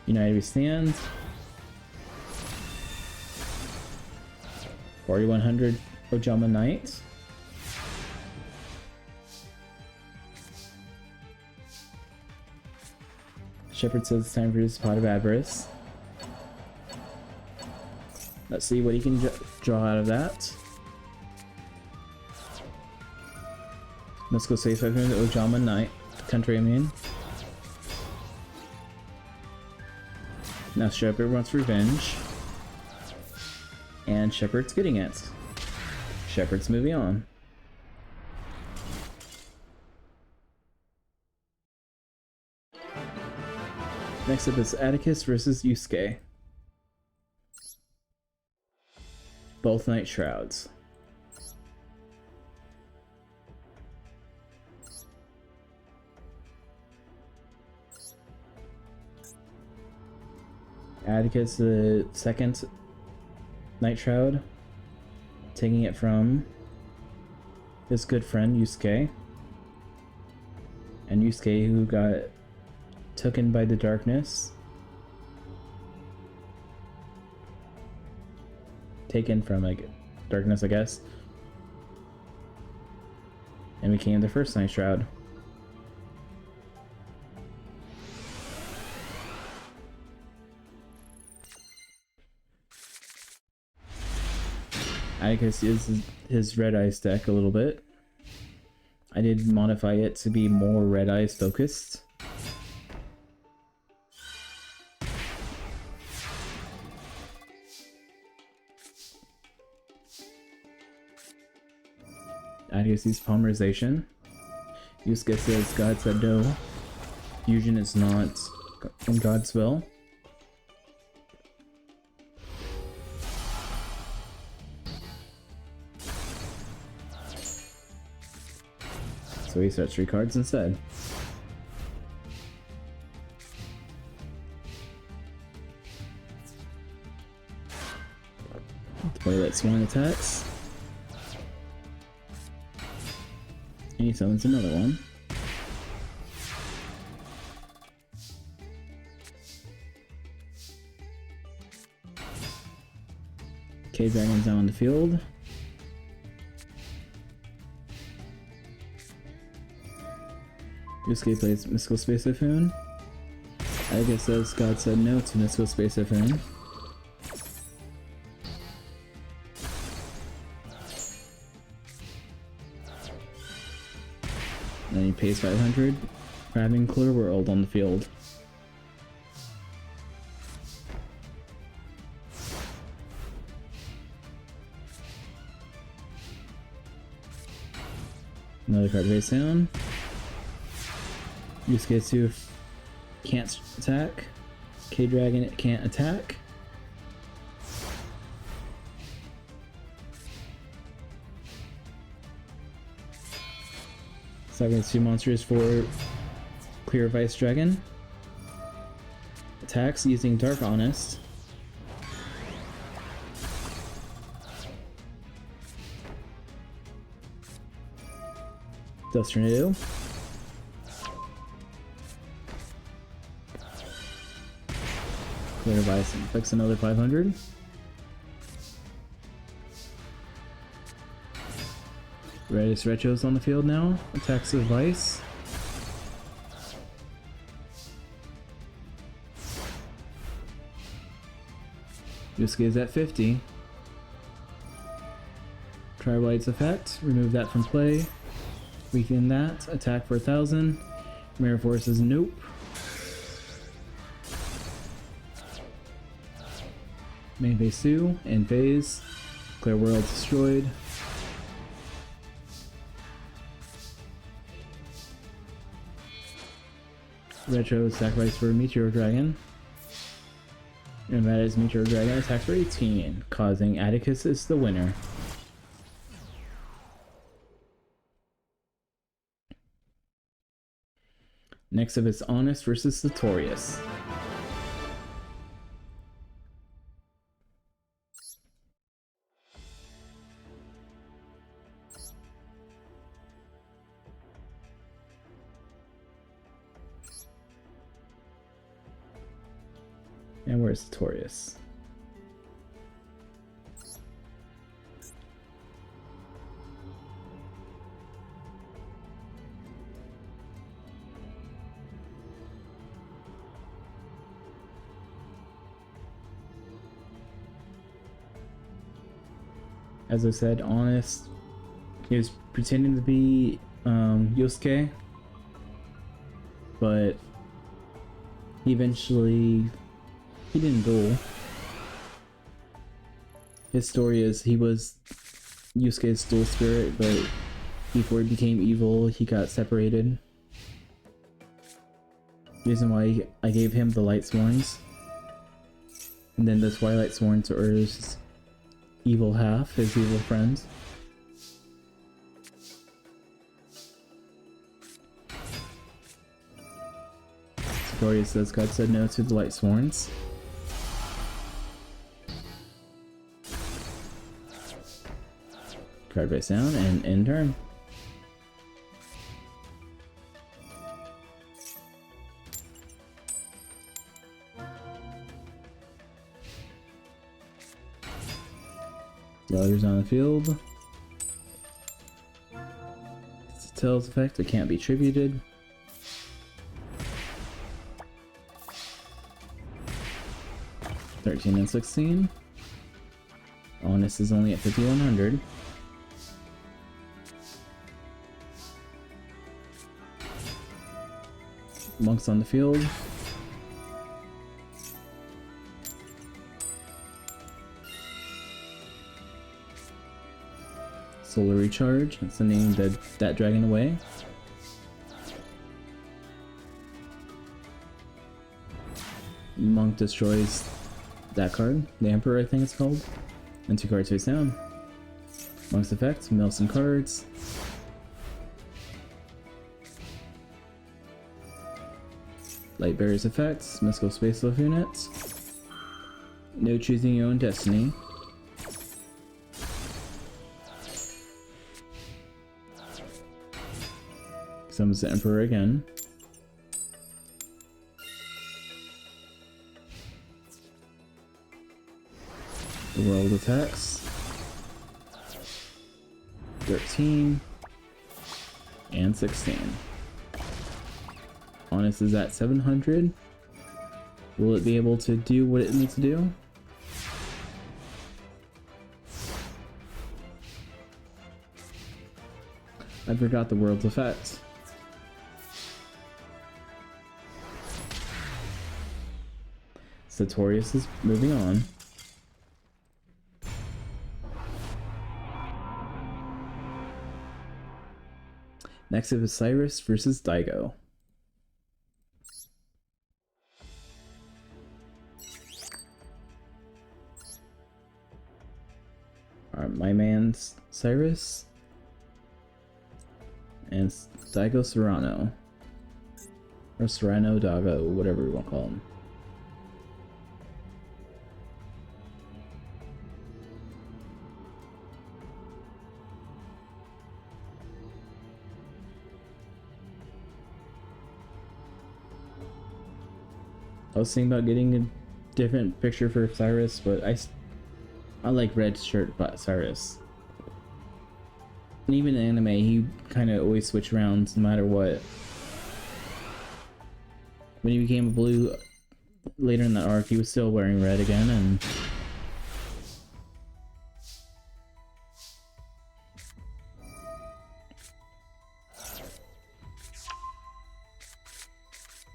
Speaker 1: United We Stand. 4100 Ojama Knight. Shepard says it's time for his Pot of Avarice. Let's see what he can draw out of that. Let's go say 500 Ojama Knight. Country, I mean. Now Shepard wants revenge. And Shepard's getting it. Shepard's moving on. Next up is Atticus versus Yusuke. Both Night Shrouds. Atticus, the second Night Shroud, taking it from his good friend Yusuke. And Yusuke, who got taken by the darkness. Taken from, like, darkness, I guess. And became the first Night Shroud. Atticus uses his Red Eyes deck a little bit. I did modify it to be more Red Eyes focused. Atticus uses Polymerization. Yusuke says God said no. Fusion is not in God's will. So he starts 3 cards instead. Twilight Swan attacks. And he summons another one. K-Dragon's now on the field. Yusuke plays Mystical Space Typhoon. Atticus says God said no to Mystical Space Typhoon. And then he pays 500 for having Clear World on the field. Another card face down. Yusuke 2 can't attack. K-Dragon can't attack. Sacrifice 2 monsters for Clear Vice Dragon. Attacks using Dark Honest. Dust Tornado. Clear Vice inflicts another 500. Redis Retro's on the field now. Attacks with Vice. Yusuke's at 50. Try White's effect. Remove that from play. Weaken that. Attack for 1,000. Mirror Force is nope. Main phase 2. End phase. Clear World destroyed. Retro sacrifice for Meteor Dragon. And that is Meteor Dragon attacks for 18, causing Atticus is the winner. Next up is Honest versus Sartorius. And where's Sartorius? As I said, Honest, he was pretending to be Yusuke, but he didn't duel. His story is he was Yusuke's dual spirit, but before he became evil, he got separated. Reason why I gave him the Light Sworns. And then the Twilight Sworns are his evil half, his evil friends. Sakurai says God said no to the Light Sworns. Card face down and end turn. Others on the field. It's a Tails effect, it can't be tributed. $13 and $16. Honest is only at 5,100. Monks on the field. Solar Recharge, sending that dragon away. Monk destroys that card, the Emperor I think it's called, and 2 cards face down. Monk's effect, mill some cards. Light Barrier's effects, Mystical Space Lift units. No choosing your own destiny. Summons the Emperor again. The world attacks. 13 and 16. Honest is at 700. Will it be able to do what it needs to do? I forgot the world's effect. Sartorius is moving on. Next up is Cyrus versus Daigo. Alright, my man's Cyrus. And Daigo Serrano. Or Serrano Dago, whatever you want to call him. I was thinking about getting a different picture for Cyrus, but I like red shirt Cyrus. And even in anime, he kind of always switched around no matter what. When he became a blue later in the arc, he was still wearing red again, and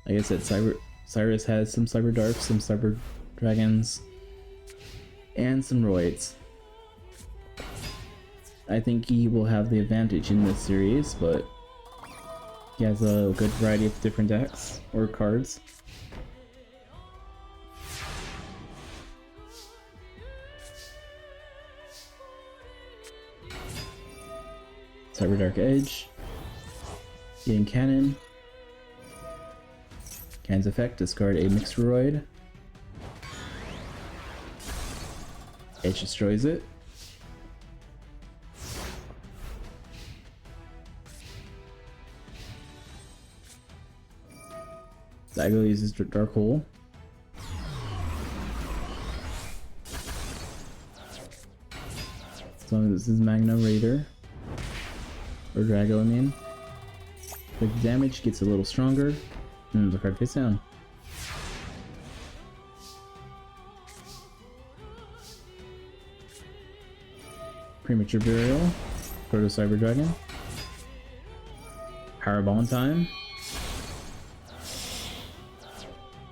Speaker 1: like I said, Cyrus has some Cyber Darks, some Cyber Dragons, and some Roids. I think he will have the advantage in this series, but he has a good variety of different decks or cards. Cyber Dark Edge, getting Cannon. Cannon's effect, discard a Mixeroid. Edge destroys it. Daigo uses Dark Hole. As long as this is Magna Raider. Or Drago, I mean. Quick damage gets a little stronger. And the card face down. Premature Burial. Proto Cyber Dragon. Powerball in time.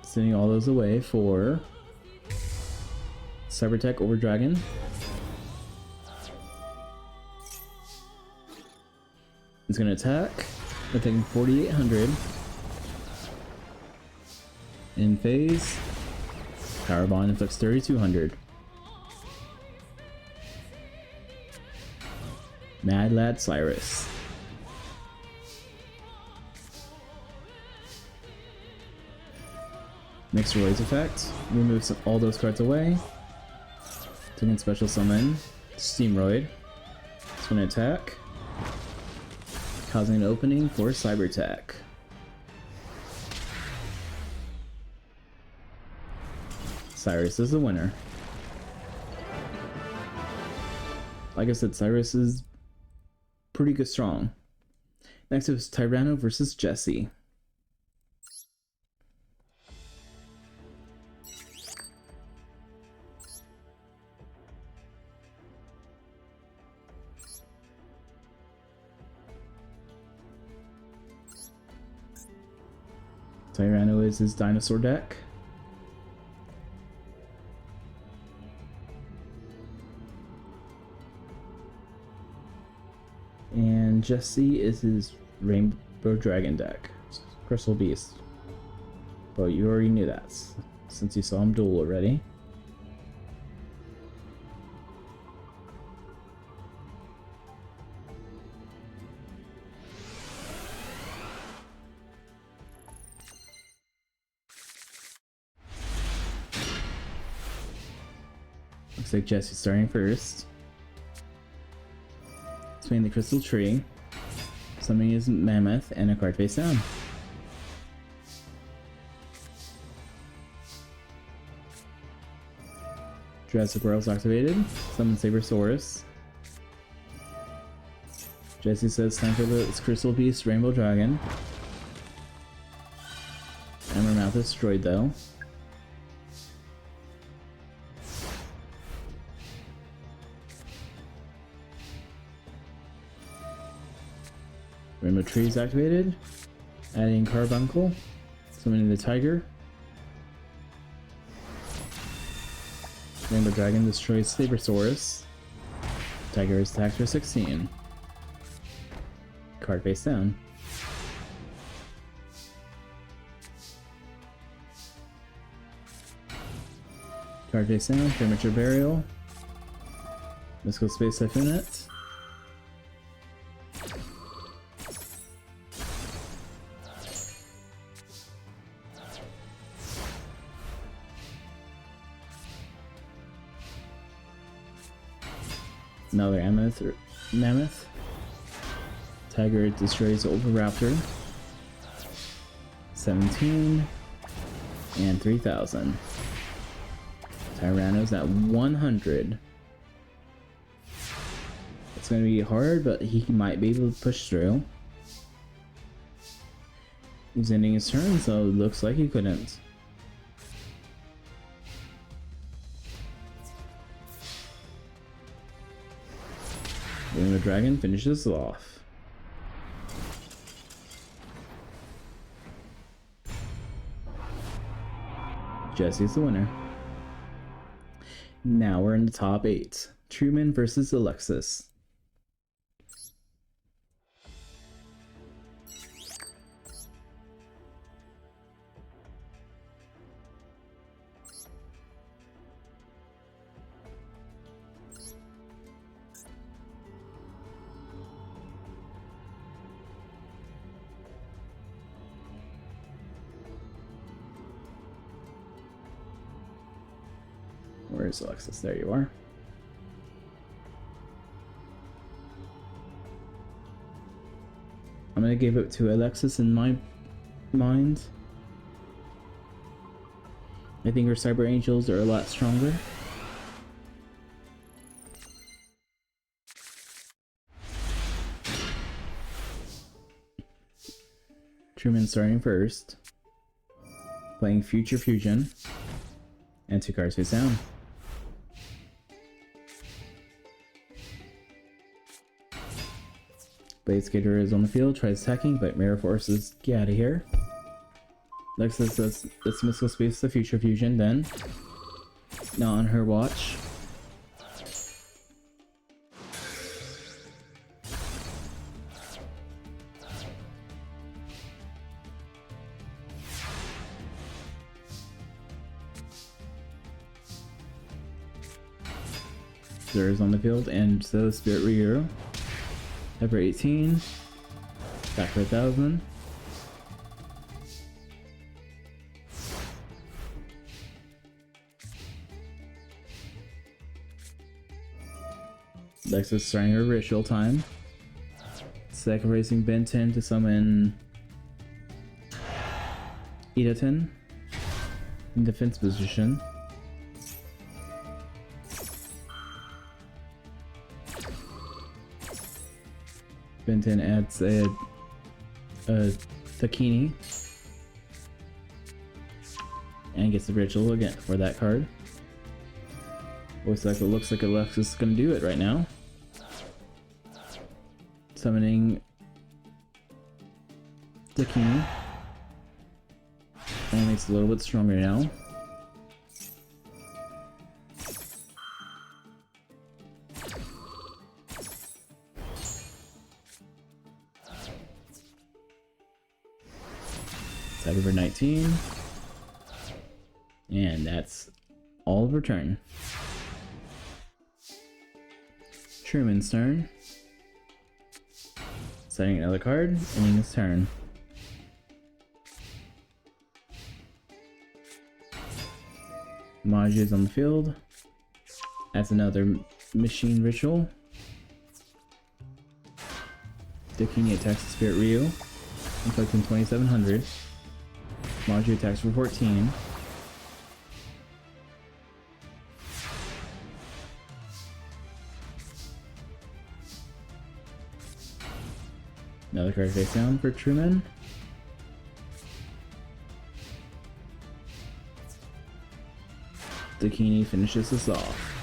Speaker 1: Sending all those away for Cybertech Over Dragon. It's gonna attack. Attacking 4800. In phase. Power Bond inflicts 3200. Mad Lad Cyrus. Mixed Roy's effect. Removes all those cards away. Taking special summon. Steamroid. It's gonna attack. Causing an opening for Cyber Attack. Cyrus is the winner. Like I said, Cyrus is pretty good strong. Next is Tyranno versus Jesse. Tyranno is his dinosaur deck. And Jesse is his Rainbow Dragon deck. Crystal Beast. But you already knew that, since you saw him duel already. Looks like Jesse's starting first. Swing the Crystal Tree. Summoning his Mammoth and a card face down. Jurassic World's activated. Summon Sabersaurus. Jesse says time for the Crystal Beast Rainbow Dragon. Hammer Mouth is destroyed though. Rainbow Tree is activated. Adding Carbuncle. Summoning the Tiger. Rainbow Dragon destroys Sabersaurus. Tiger is attacked for 16. Card face down. Card face down, Premature Burial. Mystical Space Typhoonette. Another Mammoth. Tiger destroys Oviraptor. 17 and 3000. Tyranno's at 100. It's gonna be hard, but he might be able to push through. He's ending his turn, so it looks like he couldn't. The dragon finishes off. Jesse's the winner. Now we're in the top 8. Truman versus Alexis. Where's Alexis? There you are. I'm gonna give it to Alexis in my mind. I think her Cyber Angels are a lot stronger. Truman starting first. Playing Future Fusion. And 2 cards face down. Blade Skater is on the field, tries attacking, but Mirror forces get out of here. Alexis does this Mystical Space the Future Fusion, then. Not on her watch. Zer's on the field, and so Spirit Ryu. Ever 18. Back for 1,000. Lexus starting her ritual time. Sacrificing Ben 10 to summon Idaten in defense position. Ben 10 adds a Takini and gets the ritual again for that card. Looks like Alexis is gonna do it right now. Summoning Takini. And makes it a little bit stronger now. Attack over 19. And that's all of her turn. Truman's turn. Setting another card, ending his turn. Maju's on the field. Adds another machine ritual. Dakini attacks the Spirit Ryu, inflicting 2,700. Maju attacks for 14. Another card face down for Truman. Dakini finishes this off.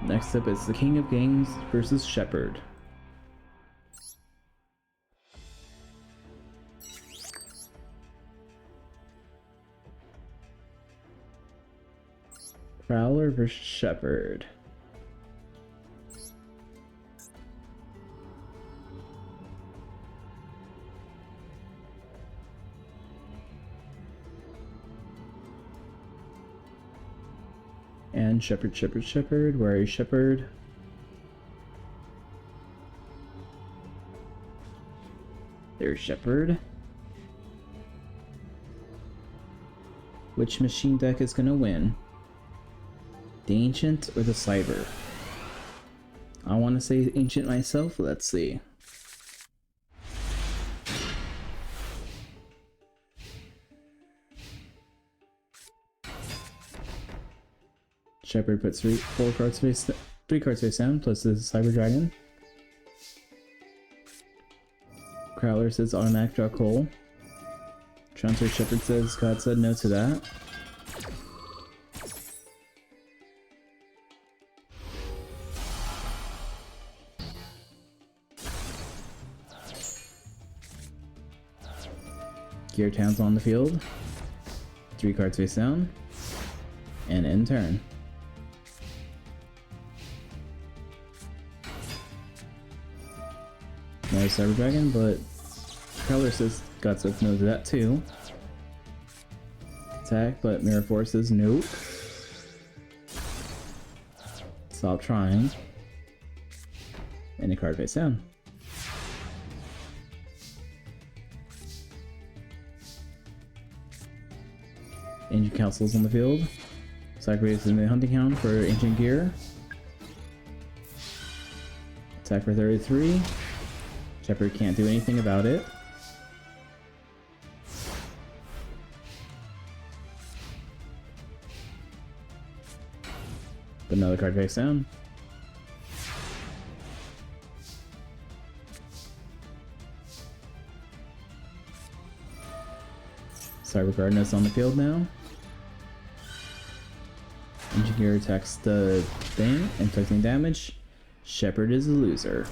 Speaker 1: Next up is the King of Gangs versus Shepard. Prowler versus Shepard. And Shepard, where is Shepard? There's Shepard. Which machine deck is gonna win? The Ancient or the Cyber? I want to say Ancient myself, let's see. Shepard puts three cards face down, plus the Cyber Dragon. Crowler says automatic draw Cole. Transfer Shepard says God said no to that. Gear Town's on the field. 3 cards face down. And end turn. Another Cyber Dragon, but Prowler says God says no to that too. Attack, but Mirror Force says nope. Stop trying. And a card face down. Ancient Council's on the field. Sacrifices the Hunting Hound for Ancient Gear. Attack for 33. Shepard can't do anything about it. But another card face down. Cyber Gardener's on the field now. Engineer attacks the thing, inflicting damage. Shepard is a loser.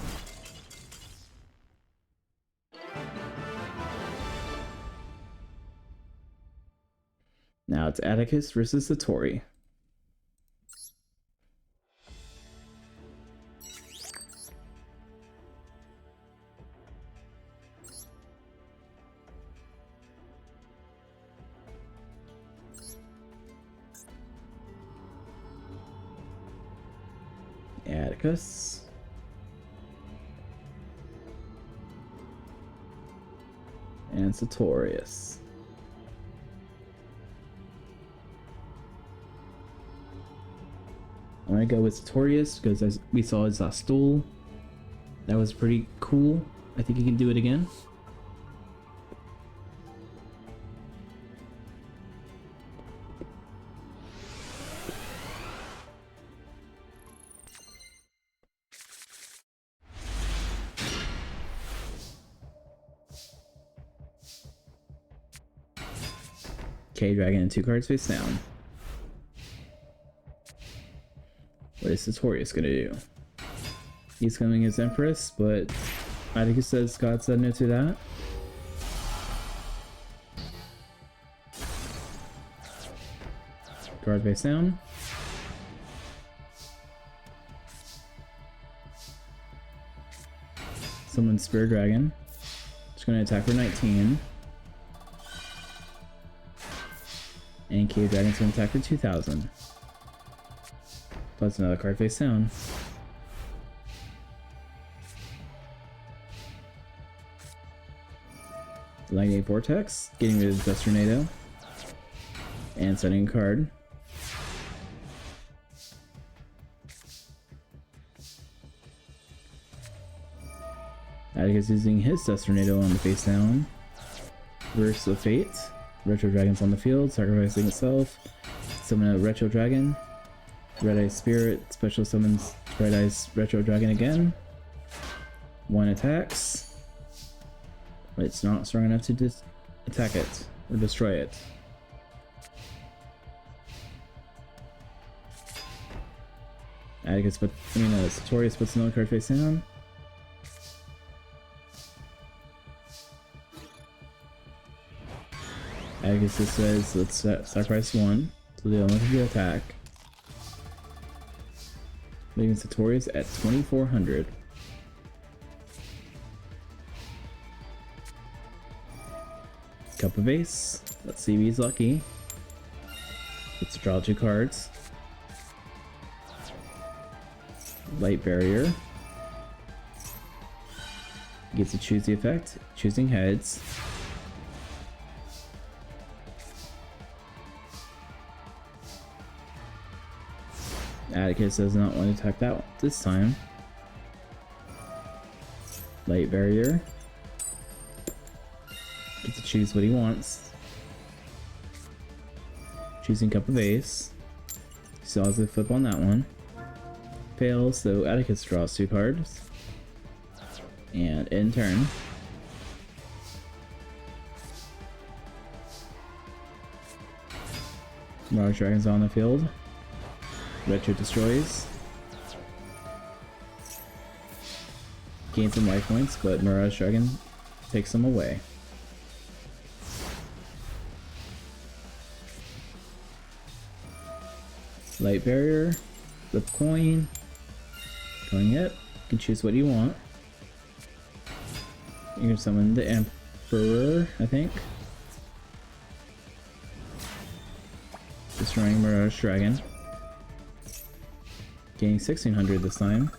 Speaker 1: Now it's Atticus versus Satori. Arcus. And Sartorius. I'm gonna go with Sartorius because as we saw his last duel. That was pretty cool. I think he can do it again. K-Dragon and 2 cards face down. What is Sartorius gonna do? He's coming as Empress, but Atticus says God said no to that. Card face down. Summon Spirit Dragon. Just gonna attack for 19. And K-Dragon's gonna attack for 2000. Plus another card face down. Lightning Vortex, getting rid of Dust Tornado. And setting a card. Atticus using his Dust Tornado on the face down. Verse of Fate. Retro Dragon's on the field, sacrificing itself. Summon a Retro Dragon. Red Eye Spirit, special summons Red Eye's Retro Dragon again. 1 attacks. But it's not strong enough to attack it or destroy it. Atticus Sartorius puts another card face down. Atticus just says, let's sacrifice 1, so they don't have to attack. Leaving Sartorius at 2400. Cup of Ace. Let's see if he's lucky. Gets to draw 2 cards. Light Barrier. Gets to choose the effect, choosing heads. Atticus does not want to attack that one this time. Light Barrier. Get to choose what he wants. Choosing Cup of Ace. Still has a flip on that one. Fails, so Atticus draws 2 cards. And in turn. Mirage Dragon's on the field. Retro destroys. Gains some life points, but Mirage Dragon takes them away. Light Barrier, flip coin, going it. You can choose what you want. You can summon the Emperor, I think. Destroying Mirage Dragon. Gaining 1600 this time.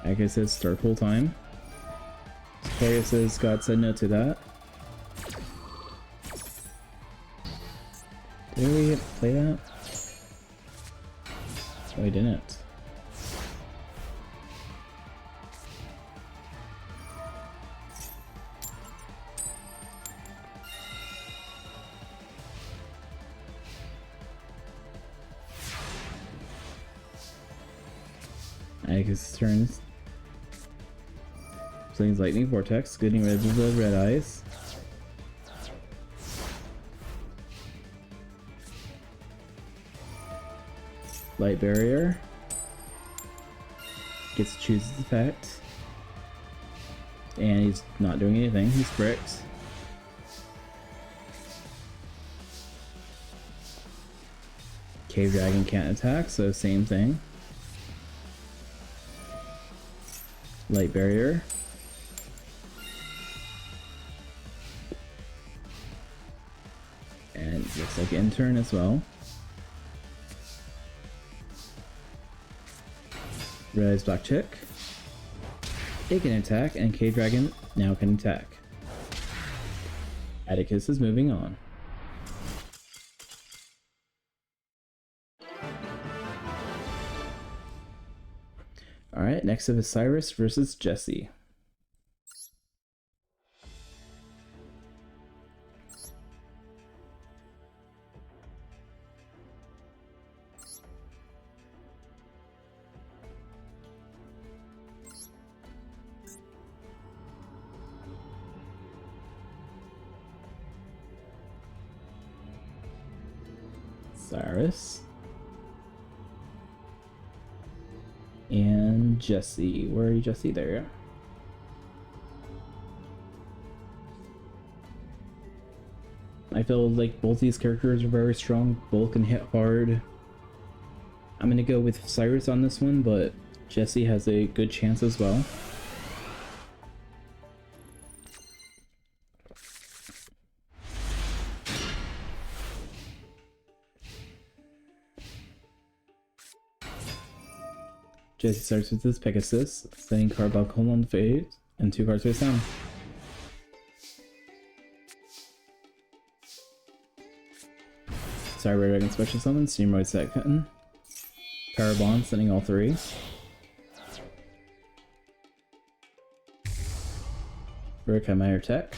Speaker 1: I guess it's start full time. Sartorius says God said no to that. Did we play that? Oh, we didn't. I guess turns. Slings Lightning Vortex, getting rid of the red eyes. Light Barrier. Gets to choose his effect. And he's not doing anything, he's bricked. Cave Dragon can't attack, so same thing. Light Barrier. end turn as well. Red Eyes Black Chick. It can attack, and K-Dragon now can attack. Atticus is moving on. Alright, next up is Cyrus versus Jesse. Cyrus. And Jesse. Where are you, Jesse? There. I feel like both these characters are very strong. Both can hit hard. I'm gonna go with Cyrus on this one, but Jesse has a good chance as well. Jesse starts with his Pegasus, setting card buckle on the fade, and 2 cards face down. Cyber Dragon Special Summon, Steamroid second. Power Bond, sending all 3. For Chimera Tech.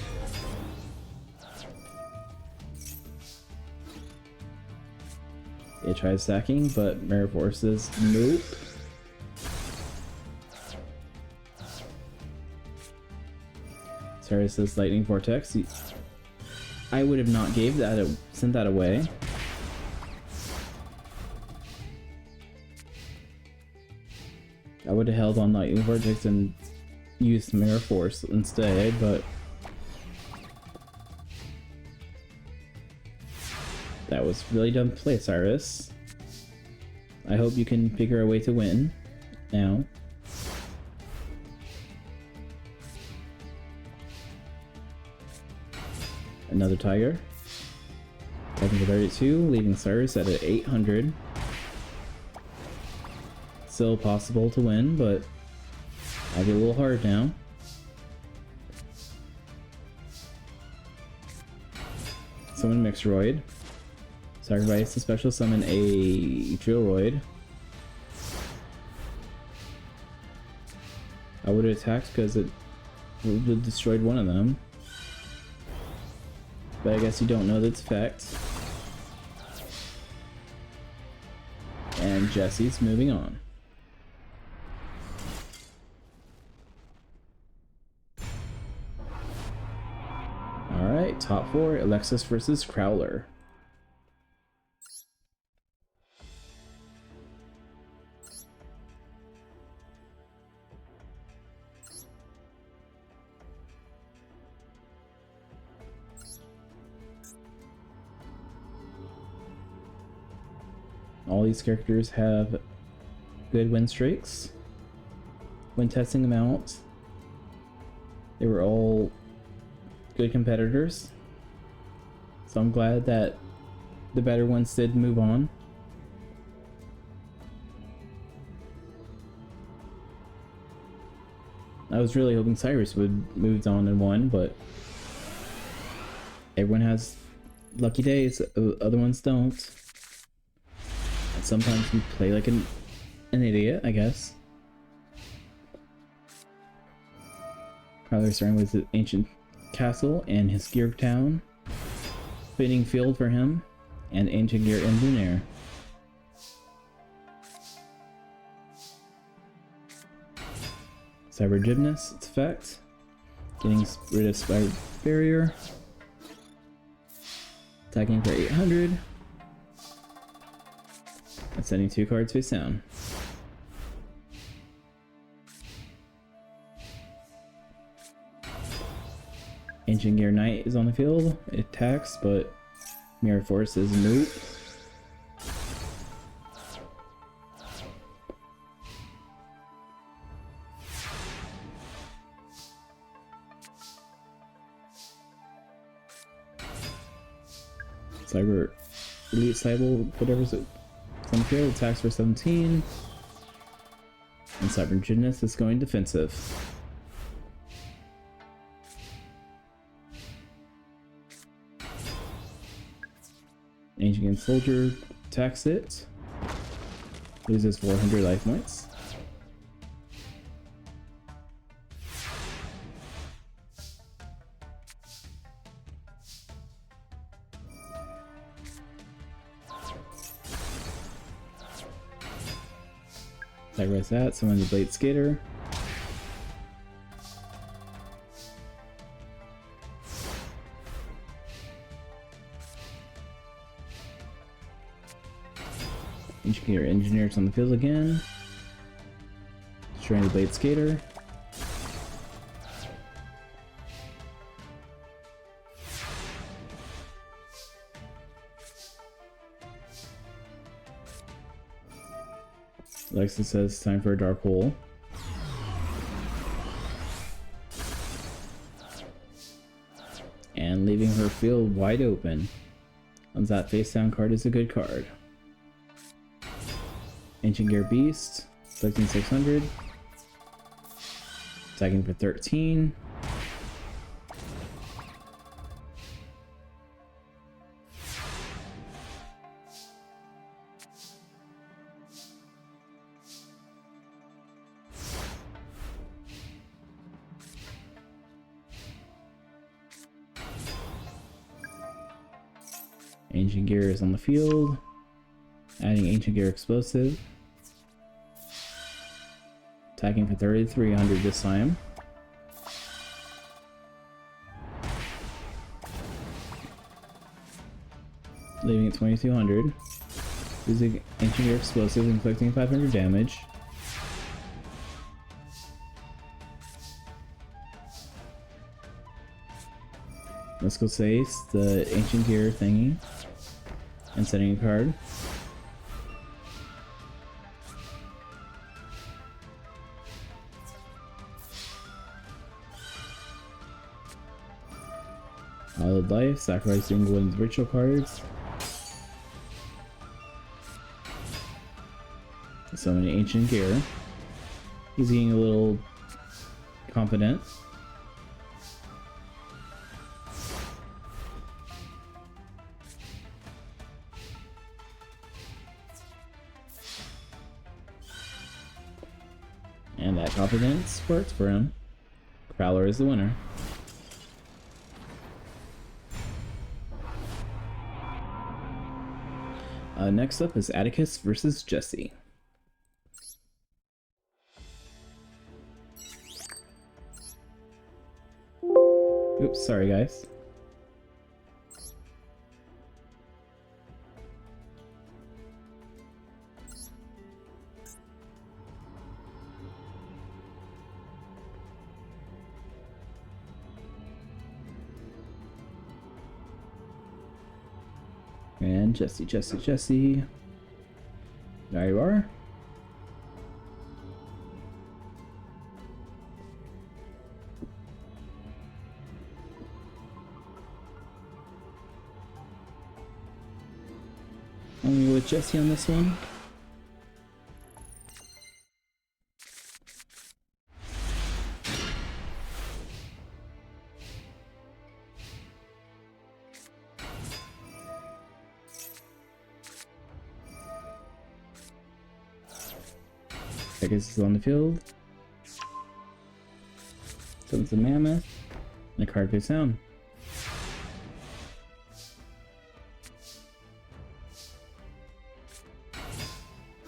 Speaker 1: It tries stacking, but Mirror Forces, nope. Cyrus's Lightning Vortex. I would have not sent that away. I would have held on Lightning Vortex and used Mirror Force instead, but that was really dumb play, Cyrus. I hope you can figure a way to win now. Another Tiger. Taking to 32, leaving Cyrus at an 800. Still possible to win, but I'll be a little hard now. Summon Mixroid. Sacrifice to special summon a Drillroid. I would have attacked because it would have destroyed one of them. But I guess you don't know its effect. And Jesse's moving on. Alright, top 4, Alexis versus Crowler. All these characters have good win streaks. When testing them out, they were all good competitors. So I'm glad that the better ones did move on. I was really hoping Cyrus would move on and won, but everyone has lucky days, other ones don't. Sometimes you play like an idiot, I guess. Crowler starting with the Ancient Castle and his Gear Town. Fitting field for him, and Ancient Gear and Lunaire. Cyber Gymnast, its effect. Getting rid of Spire Barrier. Attacking for 800. And sending 2 cards face down. Ancient Gear Knight is on the field. It attacks, but Mirror Force is nope. Cyber Elite Cyber, whatever's it. On the field, attacks for 17. And Cyber Gymnast is going defensive. Ancient Game Soldier attacks it. Loses 400 life points. Sacrifice that, summon the Blade Skater. Engineer Engineers on the field again. Destroying the Blade Skater. Lexus says time for a dark hole. And leaving her field wide open. On that face down card is a good card. Ancient Gear Beast, collecting 600. Attacking for 13. Ancient Gear is on the field. Adding Ancient Gear Explosive. Attacking for 3,300 this time. Leaving at 2,200. Using Ancient Gear Explosive, inflicting 500 damage. Let's go Sace the Ancient Gear thingy. And setting a card. Hallowed Life, sacrificing one of the ritual cards. Summoning Ancient Gear. He's getting a little confident. And that confidence works for him. Prowler is the winner. Next up is Atticus versus Jesse. Oops, sorry guys. And Jesse. There you are. I'm gonna go with Jesse on this one. Atticus is on the field. Summons a Mammoth. And a card goes down.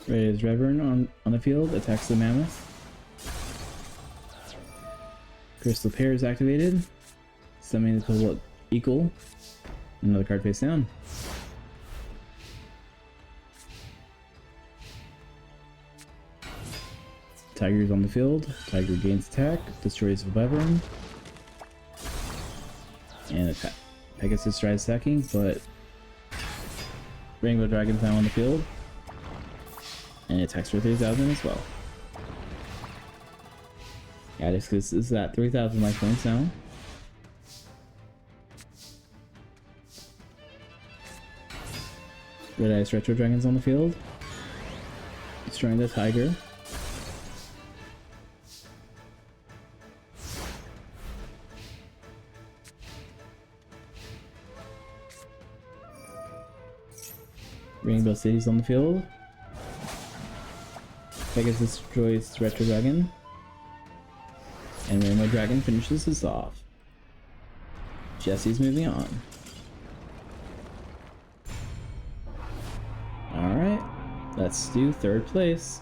Speaker 1: Raise Reverend on the field, attacks the Mammoth. Crystal Pair is activated. Summoning the Pivot Eagle. Another card face down. Tiger's on the field. Tiger gains attack, destroys the Wyvern. And attack. Pegasus tries attacking, but Rainbow Dragon's now on the field. And it attacks for 3,000 as well. Atticus is at 3,000 life points now. Red Eyes Retro Dragons on the field. Destroying the Tiger. Rainbow City's on the field. Pegasus destroys Retro Dragon. And Rainbow Dragon finishes this off. Jesse's moving on. Alright, let's do third place.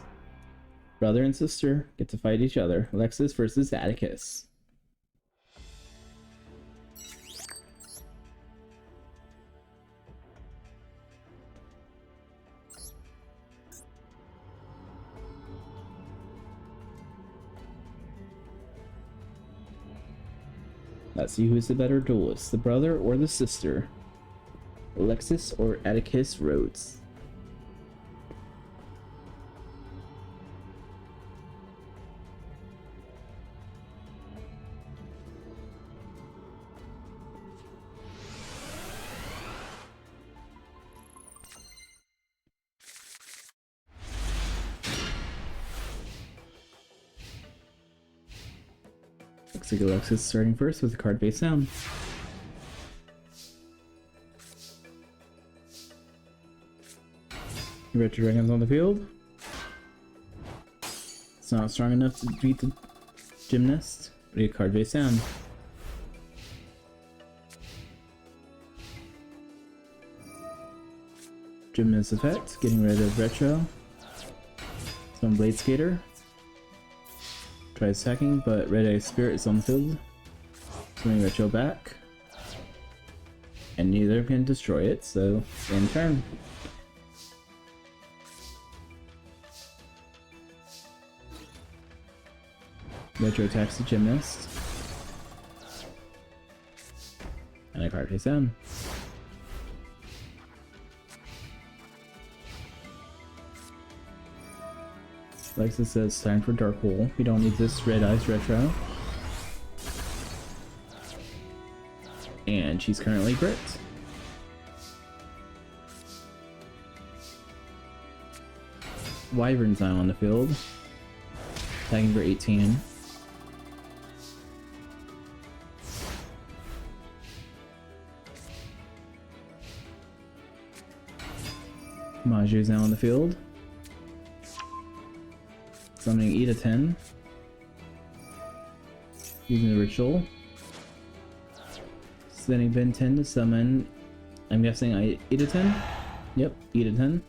Speaker 1: Brother and sister get to fight each other. Lexus versus Atticus. Let's see who is the better duelist, the brother or the sister. Alexis or Atticus Rhodes. Looks like Alexis starting first with the card face down. Retro Dragons on the field. It's not strong enough to beat the Gymnast, but a card face down. Gymnast effect, getting rid of Retro. Some Blade Skater. Tries attacking, but Red Eye Spirit is on the field. Swing Retro back. And neither can destroy it, so end turn. Retro attacks the Gymnast. And a card face down. Lexus says time for Dark Hole. We don't need this Red Eyes Retro. And she's currently bricked. Wyvern's now on the field. Attacking for 18. Maju's now on the field. Summoning E to 10. Using the ritual. Sending Ben 10 to summon. I'm guessing E to 10? Yep, E to 10.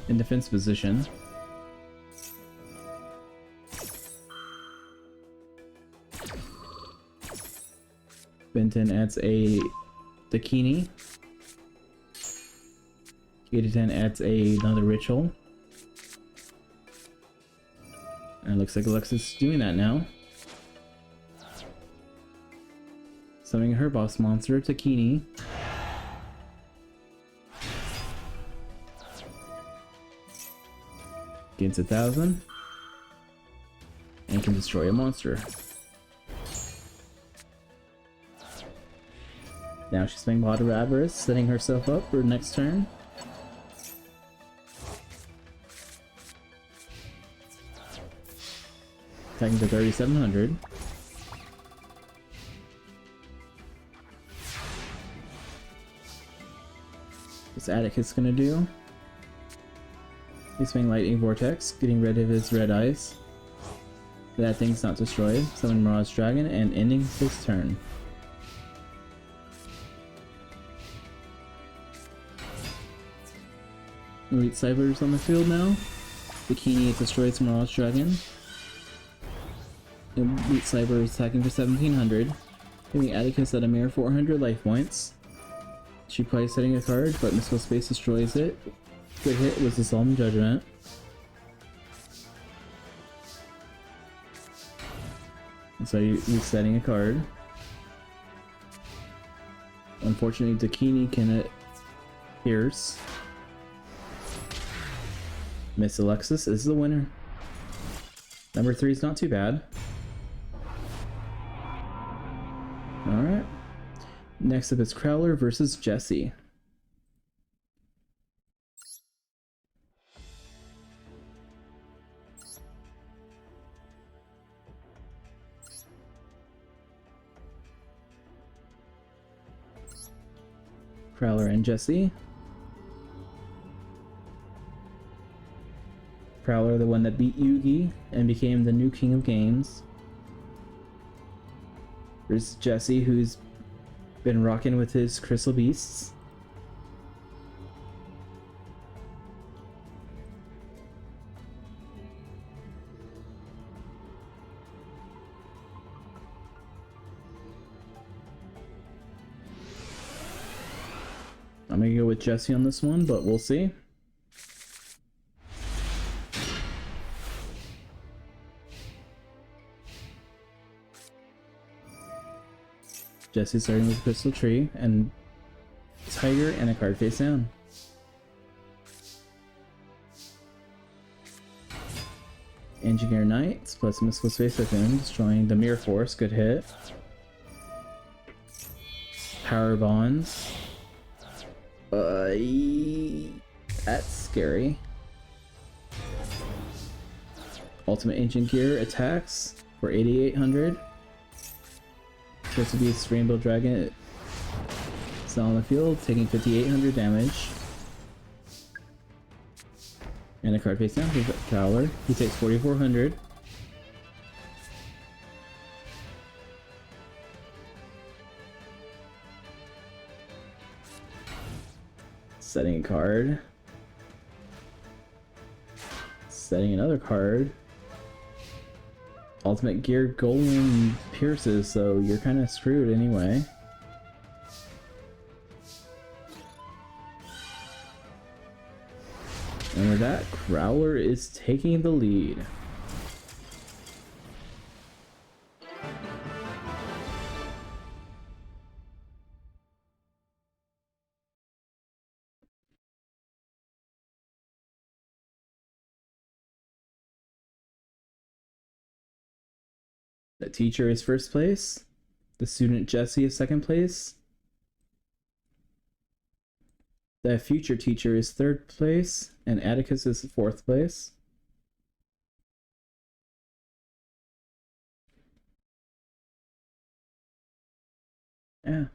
Speaker 1: In defense position. Ben 10 adds a Dakini. E to 10 adds another ritual. And it looks like Alexis is doing that now. Summoning her boss monster, Takini. Gains 1,000. And can destroy a monster. Now she's playing Water Avarice, setting herself up for next turn. Attacking to 3,700. What's Atticus gonna do? He's swinging Lightning Vortex, getting rid of his red eyes. That thing's not destroyed. Summon Mirage Dragon and ending his turn. Elite Cyber's on the field now. Bikini destroys Mirage Dragon. Elite Cyber is attacking for 1,700, giving Atticus at a mere 400 life points. She plays setting a card, but Mystical Space destroys it. Good hit was the Solemn Judgment. And so he's setting a card. Unfortunately, Dakini can pierce. Miss Alexis is the winner. Number 3 is not too bad. Alright. Next up is Crowler versus Jesse. Prowler and Jesse. Prowler, the one that beat Yugi and became the new king of games. There's Jesse, who's been rocking with his crystal beasts. I'm gonna go with Jesse on this one, but we'll see. Jesse starting with Crystal Tree and Tiger and a card face down. Engineer Knights plus Mystical Space Within, destroying the Mirror Force, good hit. Power Bonds. That's scary. Ultimate Ancient Gear attacks for 8,800. Crystal Beast Rainbow Dragon. It's not on the field, taking 5,800 damage. And a card face down for Prowler. He takes 4,400. Setting a card. Setting another card. Ultimate Gear Golem pierces, so you're kind of screwed anyway. And with that, Prowler is taking the lead. The teacher is first place. The student Jesse is second place. The future teacher is third place, and Atticus is fourth place. Yeah.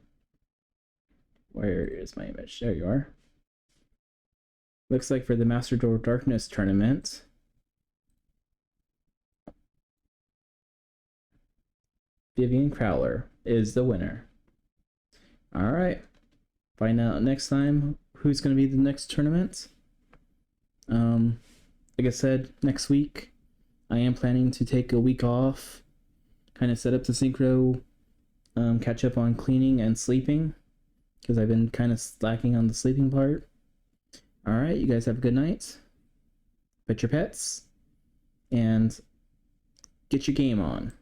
Speaker 1: Where is my image? There you are. Looks like for the Master Door Darkness tournament, Vivian Prowler is the winner. Alright. Find out next time who's going to be the next tournament. Like I said, next week I am planning to take a week off, kind of set up the synchro, catch up on cleaning and sleeping, because I've been kind of slacking on the sleeping part. Alright, you guys have a good night. Pet your pets, and get your game on.